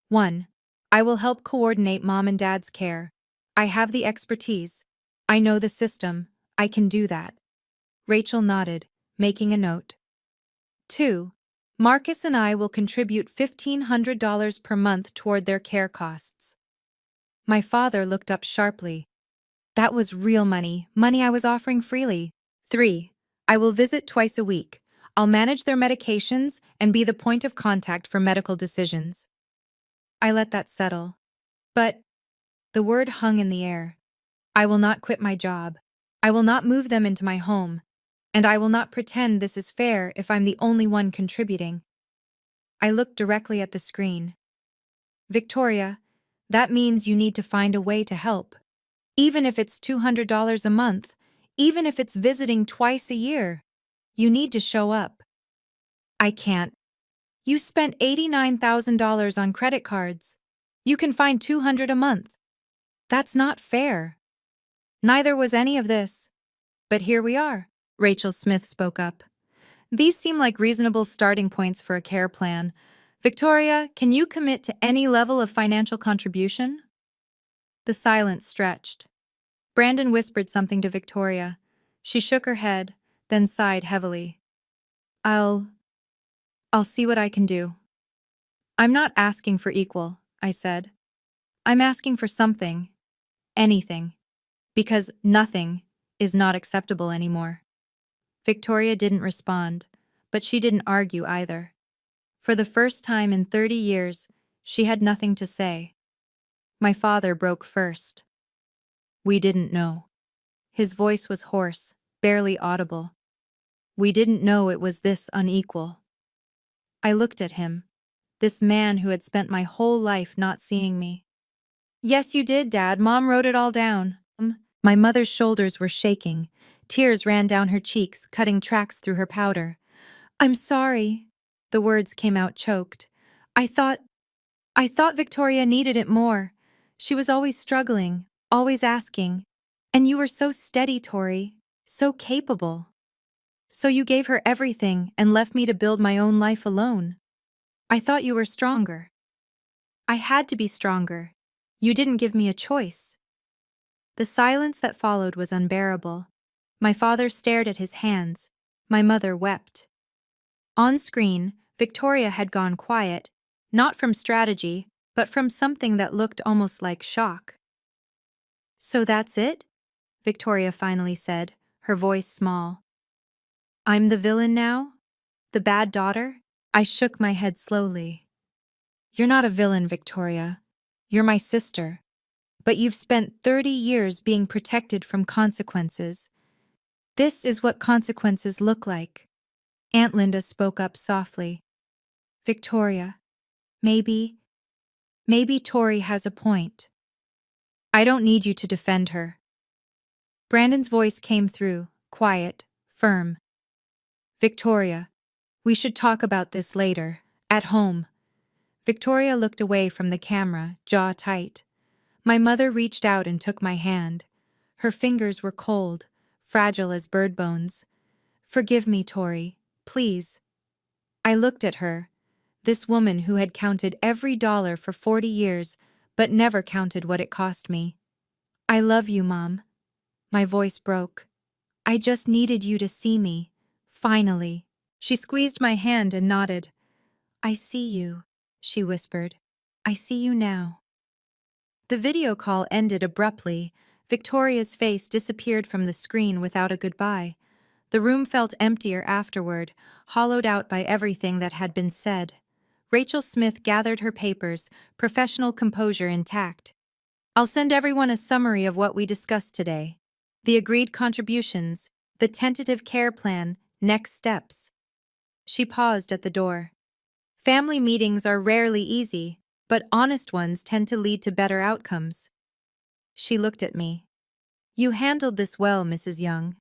1. I will help coordinate Mom and Dad's care. I have the expertise. I know the system. I can do that. Rachel nodded, making a note. 2. Marcus and I will contribute $1,500 per month toward their care costs. My father looked up sharply. That was real money, money I was offering freely. 3. I will visit twice a week. I'll manage their medications and be the point of contact for medical decisions. I let that settle. But the word hung in the air. I will not quit my job. I will not move them into my home. And I will not pretend this is fair if I'm the only one contributing. I looked directly at the screen. Victoria, that means you need to find a way to help. Even if it's $200 a month, even if it's visiting twice a year, you need to show up. I can't. You spent $89,000 on credit cards. You can find $200 a month. That's not fair. Neither was any of this. But here we are, Rachel Smith spoke up. These seem like reasonable starting points for a care plan. Victoria, can you commit to any level of financial contribution? The silence stretched. Brandon whispered something to Victoria. She shook her head, then sighed heavily. I'll see what I can do. I'm not asking for equal, I said. I'm asking for something, anything, because nothing is not acceptable anymore. Victoria didn't respond, but she didn't argue either. For the first time in 30 years, she had nothing to say. My father broke first. We didn't know. His voice was hoarse, barely audible. We didn't know it was this unequal. I looked at him, this man who had spent my whole life not seeing me. Yes, you did, Dad. Mom wrote it all down. My mother's shoulders were shaking. Tears ran down her cheeks, cutting tracks through her powder. I'm sorry. The words came out choked. I thought Victoria needed it more. She was always struggling, always asking. And you were so steady, Tori, so capable. So you gave her everything and left me to build my own life alone. I thought you were stronger. I had to be stronger. You didn't give me a choice. The silence that followed was unbearable. My father stared at his hands. My mother wept. On screen, Victoria had gone quiet, not from strategy, but from something that looked almost like shock. So that's it? Victoria finally said, her voice small. I'm the villain now? The bad daughter? I shook my head slowly. You're not a villain, Victoria. You're my sister. But you've spent 30 years being protected from consequences. This is what consequences look like. Aunt Linda spoke up softly. Victoria, maybe Tori has a point. I don't need you to defend her. Brandon's voice came through, quiet, firm. Victoria, we should talk about this later, at home. Victoria looked away from the camera, jaw tight. My mother reached out and took my hand. Her fingers were cold, fragile as bird bones. Forgive me, Tori, please. I looked at her, this woman who had counted every dollar for 40 years, but never counted what it cost me. I love you, Mom. My voice broke. I just needed you to see me. Finally. She squeezed my hand and nodded. I see you, she whispered. I see you now. The video call ended abruptly. Victoria's face disappeared from the screen without a goodbye. The room felt emptier afterward, hollowed out by everything that had been said. Rachel Smith gathered her papers, professional composure intact. I'll send everyone a summary of what we discussed today. The agreed contributions, the tentative care plan, next steps. She paused at the door. Family meetings are rarely easy, but honest ones tend to lead to better outcomes. She looked at me. You handled this well, Mrs. Young.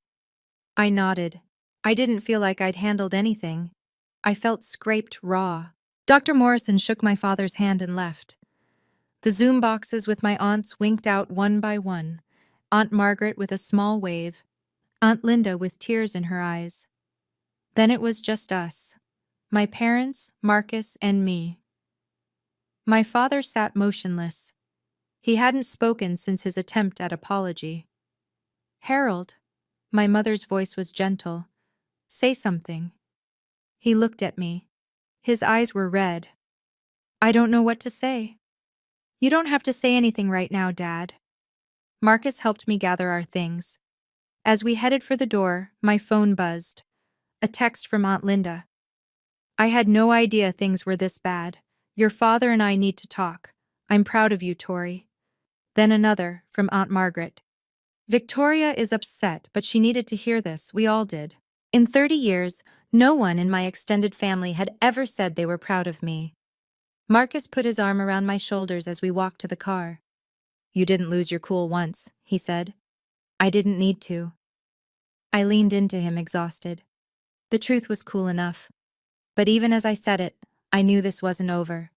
I nodded. I didn't feel like I'd handled anything. I felt scraped raw. Dr. Morrison shook my father's hand and left. The Zoom boxes with my aunts winked out one by one. Aunt Margaret with a small wave. Aunt Linda with tears in her eyes. Then it was just us. My parents, Marcus, and me. My father sat motionless. He hadn't spoken since his attempt at apology. Harold, my mother's voice was gentle. Say something. He looked at me. His eyes were red. I don't know what to say. You don't have to say anything right now, Dad. Marcus helped me gather our things. As we headed for the door, my phone buzzed. A text from Aunt Linda. I had no idea things were this bad. Your father and I need to talk. I'm proud of you, Tori. Then another, from Aunt Margaret. Victoria is upset, but she needed to hear this. We all did. In 30 years, no one in my extended family had ever said they were proud of me. Marcus put his arm around my shoulders as we walked to the car. You didn't lose your cool once, he said. I didn't need to. I leaned into him, exhausted. The truth was cool enough. But even as I said it, I knew this wasn't over.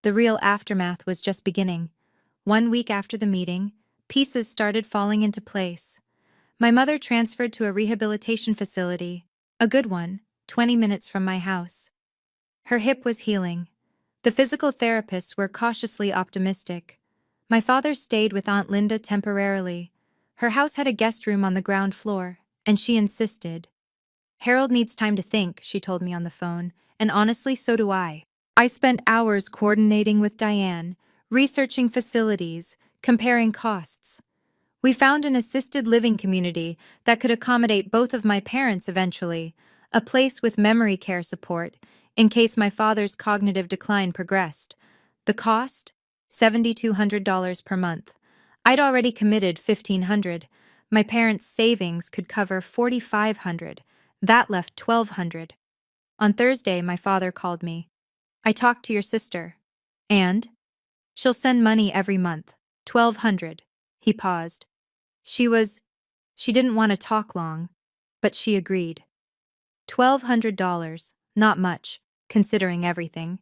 The real aftermath was just beginning. 1 week after the meeting, pieces started falling into place. My mother transferred to a rehabilitation facility, a good one, 20 minutes from my house. Her hip was healing. The physical therapists were cautiously optimistic. My father stayed with Aunt Linda temporarily. Her house had a guest room on the ground floor, and she insisted. Harold needs time to think, she told me on the phone, and honestly, so do I. I spent hours coordinating with Diane, researching facilities, comparing costs. We found an assisted living community that could accommodate both of my parents eventually, a place with memory care support, in case my father's cognitive decline progressed. The cost? $7,200 per month. I'd already committed $1,500. My parents' savings could cover $4,500. That left $1,200. On Thursday, my father called me. I talked to your sister. And? She'll send money every month. $1,200. He paused. She didn't want to talk long, but she agreed. $1,200, not much, considering everything,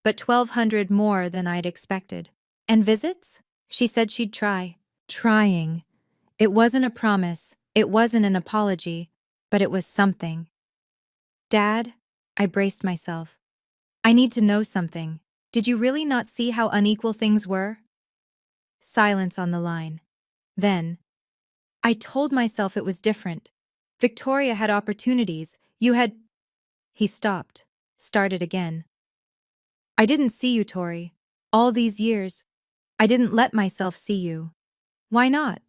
but $1,200 more than I'd expected. And visits? She said she'd try. Trying. It wasn't a promise, it wasn't an apology, but it was something. Dad, I braced myself. I need to know something. Did you really not see how unequal things were? Silence on the line. Then, I told myself it was different. Victoria had opportunities. You had. He stopped, started again. I didn't see you, Tori. All these years, I didn't let myself see you. Why not?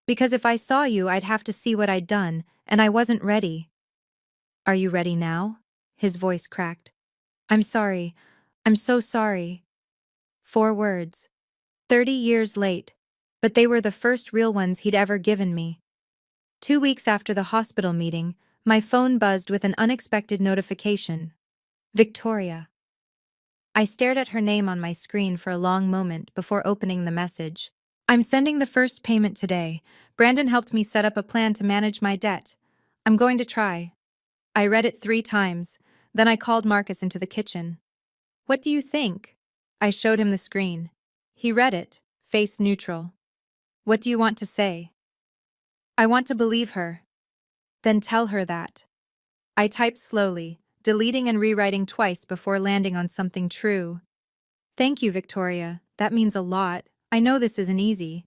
Because if I saw you, I'd have to see what I'd done, and I wasn't ready. Are you ready now? His voice cracked. I'm sorry. I'm so sorry. 4 words. 30 years late, but they were the first real ones he'd ever given me. 2 weeks after the hospital meeting, my phone buzzed with an unexpected notification. Victoria. I stared at her name on my screen for a long moment before opening the message. I'm sending the first payment today. Brandon helped me set up a plan to manage my debt. I'm going to try. I read it 3 times, then I called Marcus into the kitchen. What do you think? I showed him the screen. He read it, face neutral. What do you want to say? I want to believe her. Then tell her that. I typed slowly, deleting and rewriting twice before landing on something true. Thank you, Victoria. That means a lot. I know this isn't easy.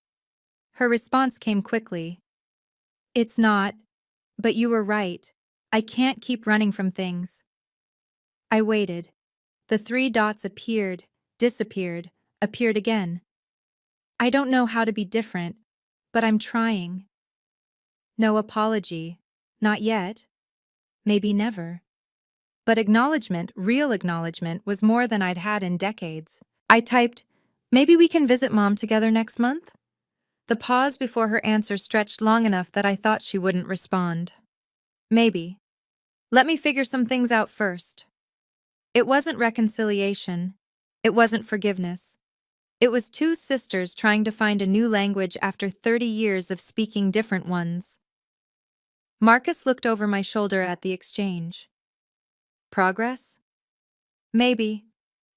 Her response came quickly. It's not, but you were right. I can't keep running from things. I waited. The 3 dots appeared, disappeared, appeared again. I don't know how to be different, but I'm trying. No apology. Not yet. Maybe never. But acknowledgement, real acknowledgement, was more than I'd had in decades. I typed, maybe we can visit Mom together next month? The pause before her answer stretched long enough that I thought she wouldn't respond. Maybe. Let me figure some things out first. It wasn't reconciliation. It wasn't forgiveness. It was 2 sisters trying to find a new language after 30 years of speaking different ones. Marcus looked over my shoulder at the exchange. Progress? Maybe.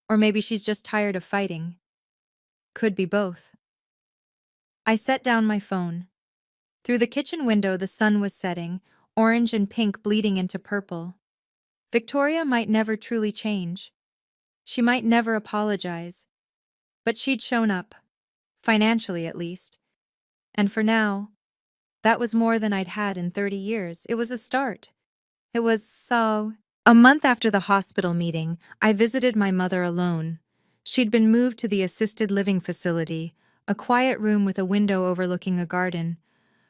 Or maybe she's just tired of fighting. Could be both. I set down my phone. Through the kitchen window, the sun was setting, orange and pink bleeding into purple. Victoria might never truly change. She might never apologize. But she'd shown up, financially at least. And for now, that was more than I'd had in 30 years. It was a start. It was so. A month after the hospital meeting, I visited my mother alone. She'd been moved to the assisted living facility, a quiet room with a window overlooking a garden.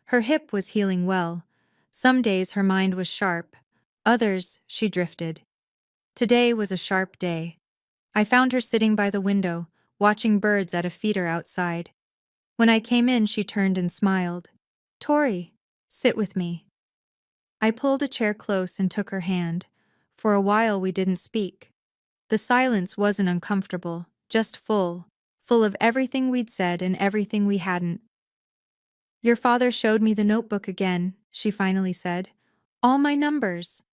Her hip was healing well. Some days her mind was sharp. Others, she drifted. Today was a sharp day. I found her sitting by the window, watching birds at a feeder outside. When I came in, she turned and smiled. Tori, sit with me. I pulled a chair close and took her hand. For a while we didn't speak. The silence wasn't uncomfortable, just full of everything we'd said and everything we hadn't. Your father showed me the notebook again, she finally said. All my numbers.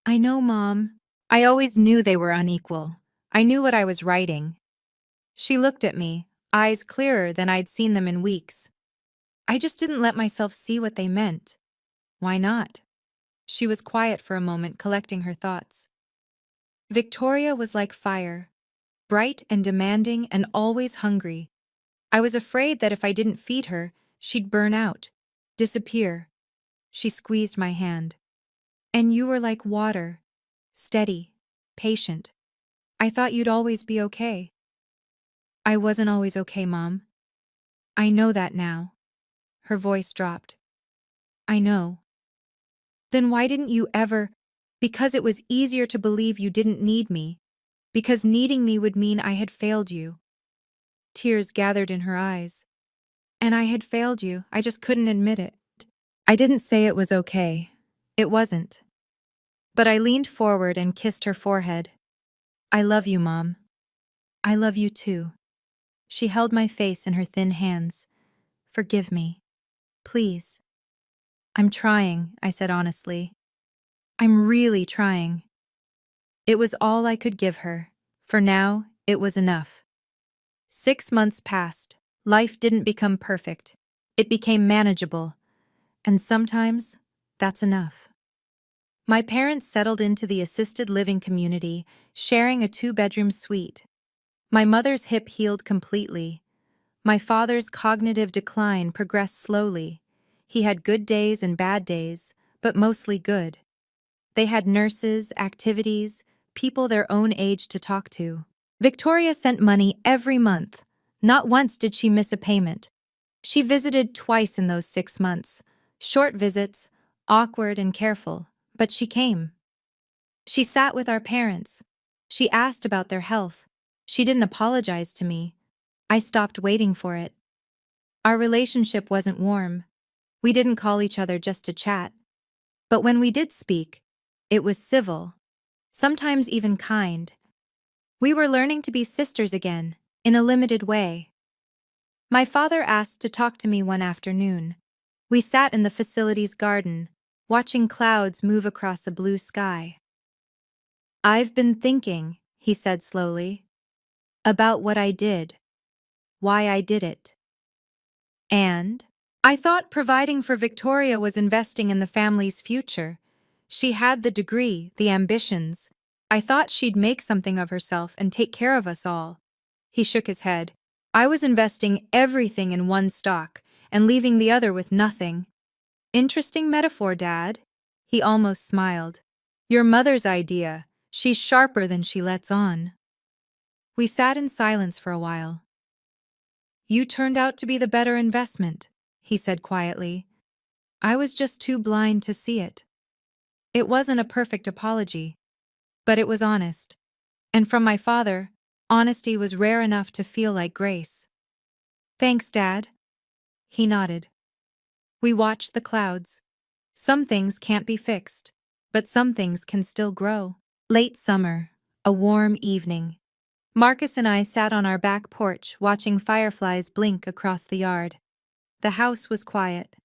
I know, Mom. I always knew they were unequal. I knew what I was writing. She looked at me, eyes clearer than I'd seen them in weeks. I just didn't let myself see what they meant. Why not? She was quiet for a moment, collecting her thoughts. Victoria was like fire, bright and demanding and always hungry. I was afraid that if I didn't feed her, she'd burn out, disappear. She squeezed my hand. And you were like water, steady, patient. I thought you'd always be okay. I wasn't always okay, Mom. I know that now. Her voice dropped. I know. Then why didn't you ever? Because it was easier to believe you didn't need me. Because needing me would mean I had failed you. Tears gathered in her eyes. And I had failed you, I just couldn't admit it. I didn't say it was okay. It wasn't. But I leaned forward and kissed her forehead. I love you, Mom. I love you too. She held my face in her thin hands. Forgive me. Please. I'm trying, I said honestly. I'm really trying. It was all I could give her. For now, it was enough. 6 months passed. Life didn't become perfect. It became manageable. And sometimes, that's enough. My parents settled into the assisted living community, sharing a 2-bedroom suite. My mother's hip healed completely. My father's cognitive decline progressed slowly. He had good days and bad days, but mostly good. They had nurses, activities, people their own age to talk to. Victoria sent money every month. Not once did she miss a payment. She visited twice in those 6 months. Short visits, awkward and careful, but she came. She sat with our parents. She asked about their health. She didn't apologize to me. I stopped waiting for it. Our relationship wasn't warm. We didn't call each other just to chat. But when we did speak, it was civil, sometimes even kind. We were learning to be sisters again, in a limited way. My father asked to talk to me one afternoon. We sat in the facility's garden, watching clouds move across a blue sky. I've been thinking, he said slowly, about what I did, why I did it. And I thought providing for Victoria was investing in the family's future. She had the degree, the ambitions. I thought she'd make something of herself and take care of us all. He shook his head. I was investing everything in one stock and leaving the other with nothing. Interesting metaphor, Dad. He almost smiled. Your mother's idea. She's sharper than she lets on. We sat in silence for a while. You turned out to be the better investment, he said quietly. I was just too blind to see it. It wasn't a perfect apology, but it was honest. And from my father, honesty was rare enough to feel like grace. Thanks, Dad. He nodded. We watched the clouds. Some things can't be fixed, but some things can still grow. Late summer, a warm evening. Marcus and I sat on our back porch watching fireflies blink across the yard. The house was quiet.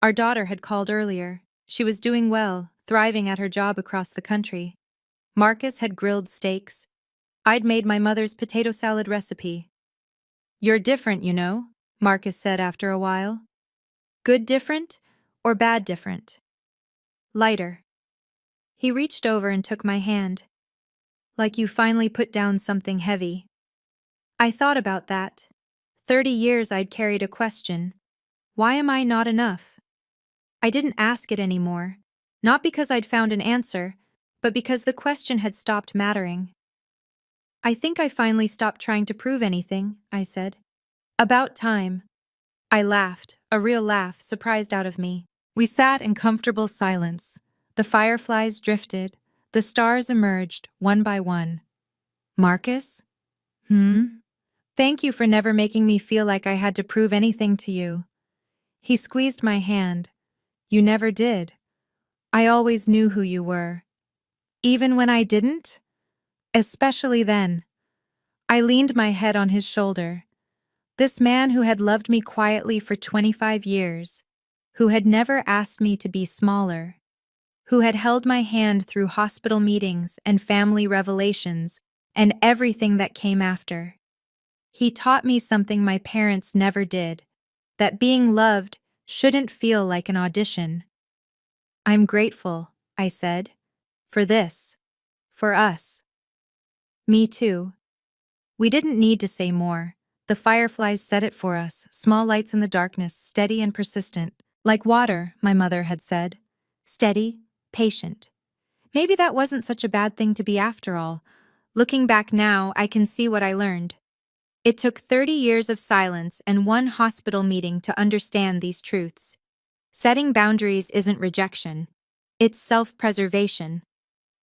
Our daughter had called earlier. She was doing well, thriving at her job across the country. Marcus had grilled steaks. I'd made my mother's potato salad recipe. You're different, you know, Marcus said after a while. Good different or bad different? Lighter. He reached over and took my hand. Like you finally put down something heavy. I thought about that. 30 years I'd carried a question. Why am I not enough? I didn't ask it anymore. Not because I'd found an answer, but because the question had stopped mattering. I think I finally stopped trying to prove anything, I said. About time. I laughed, a real laugh surprised out of me. We sat in comfortable silence. The fireflies drifted. The stars emerged, one by one. Marcus? Thank you for never making me feel like I had to prove anything to you. He squeezed my hand. You never did. I always knew who you were. Even when I didn't? Especially then. I leaned my head on his shoulder. This man who had loved me quietly for 25 years, who had never asked me to be smaller, who had held my hand through hospital meetings and family revelations and everything that came after. He taught me something my parents never did, that being loved shouldn't feel like an audition. I'm grateful, I said, for this, for us. Me too. We didn't need to say more. The fireflies said it for us, small lights in the darkness, steady and persistent. Like water, my mother had said. Steady, patient. Maybe that wasn't such a bad thing to be after all. Looking back now, I can see what I learned. It took 30 years of silence and one hospital meeting to understand these truths. Setting boundaries isn't rejection. It's self-preservation.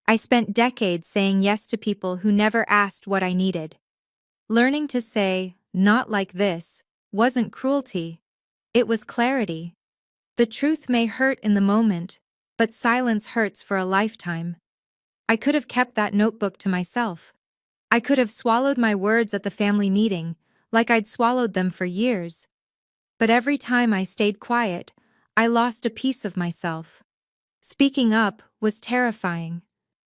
I spent decades saying yes to people who never asked what I needed. Learning to say, "not like this," wasn't cruelty. It was clarity. The truth may hurt in the moment, but silence hurts for a lifetime. I could have kept that notebook to myself. I could have swallowed my words at the family meeting, like I'd swallowed them for years. But every time I stayed quiet, I lost a piece of myself. Speaking up was terrifying.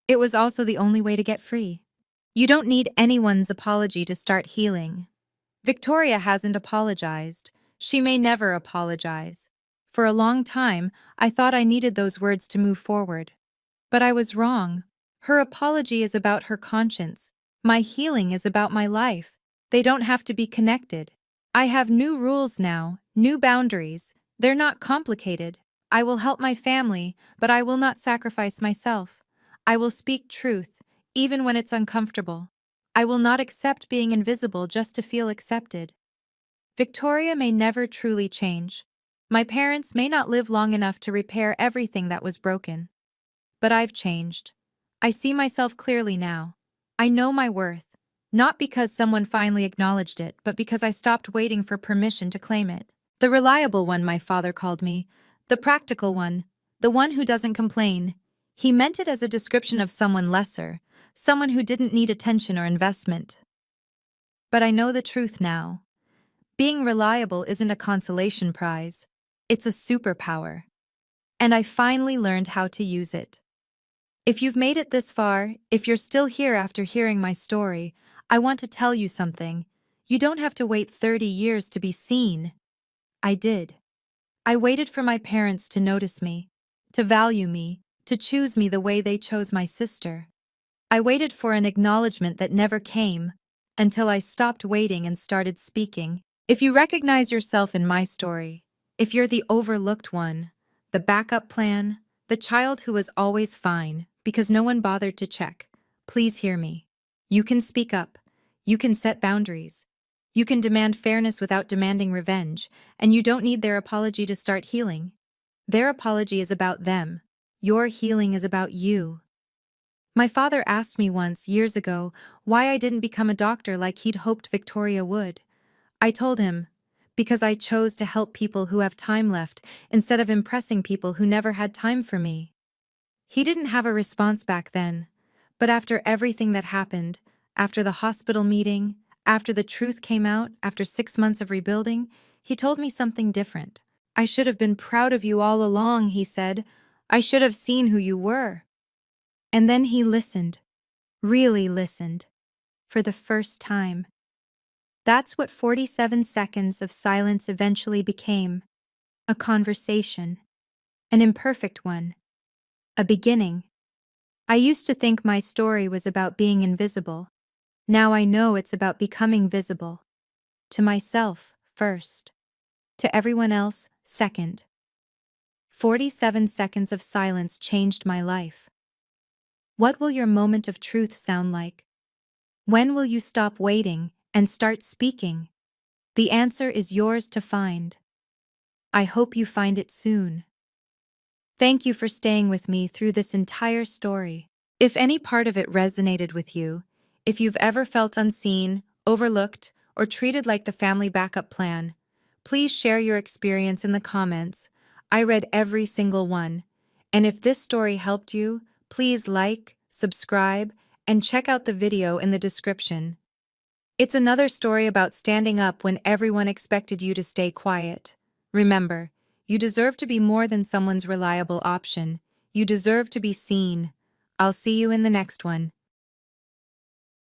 It was also the only way to get free. You don't need anyone's apology to start healing. Victoria hasn't apologized. She may never apologize. For a long time, I thought I needed those words to move forward. But I was wrong. Her apology is about her conscience. My healing is about my life. They don't have to be connected. I have new rules now, new boundaries. They're not complicated. I will help my family, but I will not sacrifice myself. I will speak truth, even when it's uncomfortable. I will not accept being invisible just to feel accepted. Victoria may never truly change. My parents may not live long enough to repair everything that was broken. But I've changed. I see myself clearly now. I know my worth, not because someone finally acknowledged it, but because I stopped waiting for permission to claim it. The reliable one, my father called me. The practical one. The one who doesn't complain. He meant it as a description of someone lesser, someone who didn't need attention or investment. But I know the truth now. Being reliable isn't a consolation prize. It's a superpower. And I finally learned how to use it. If you've made it this far, if you're still here after hearing my story, I want to tell you something. You don't have to wait 30 years to be seen. I did. I waited for my parents to notice me, to value me, to choose me the way they chose my sister. I waited for an acknowledgement that never came, until I stopped waiting and started speaking. If you recognize yourself in my story, if you're the overlooked one, the backup plan, the child who was always fine because no one bothered to check, please hear me. You can speak up. You can set boundaries. You can demand fairness without demanding revenge, and you don't need their apology to start healing. Their apology is about them. Your healing is about you. My father asked me once, years ago, why I didn't become a doctor like he'd hoped Victoria would. I told him, because I chose to help people who have time left instead of impressing people who never had time for me. He didn't have a response back then, but after everything that happened, after the hospital meeting, after the truth came out, after 6 months of rebuilding, he told me something different. I should have been proud of you all along, he said. I should have seen who you were. And then he listened, really listened, for the first time. That's what 47 seconds of silence eventually became. A conversation. An imperfect one. A beginning. I used to think my story was about being invisible. Now I know it's about becoming visible. To myself, first. To everyone else, second. 47 seconds of silence changed my life. What will your moment of truth sound like? When will you stop waiting and start speaking? The answer is yours to find. I hope you find it soon. Thank you for staying with me through this entire story. If any part of it resonated with you, if you've ever felt unseen, overlooked, or treated like the family backup plan, please share your experience in the comments. I read every single one. And if this story helped you, please like, subscribe, and check out the video in the description. It's another story about standing up when everyone expected you to stay quiet. Remember, you deserve to be more than someone's reliable option. You deserve to be seen. I'll see you in the next one.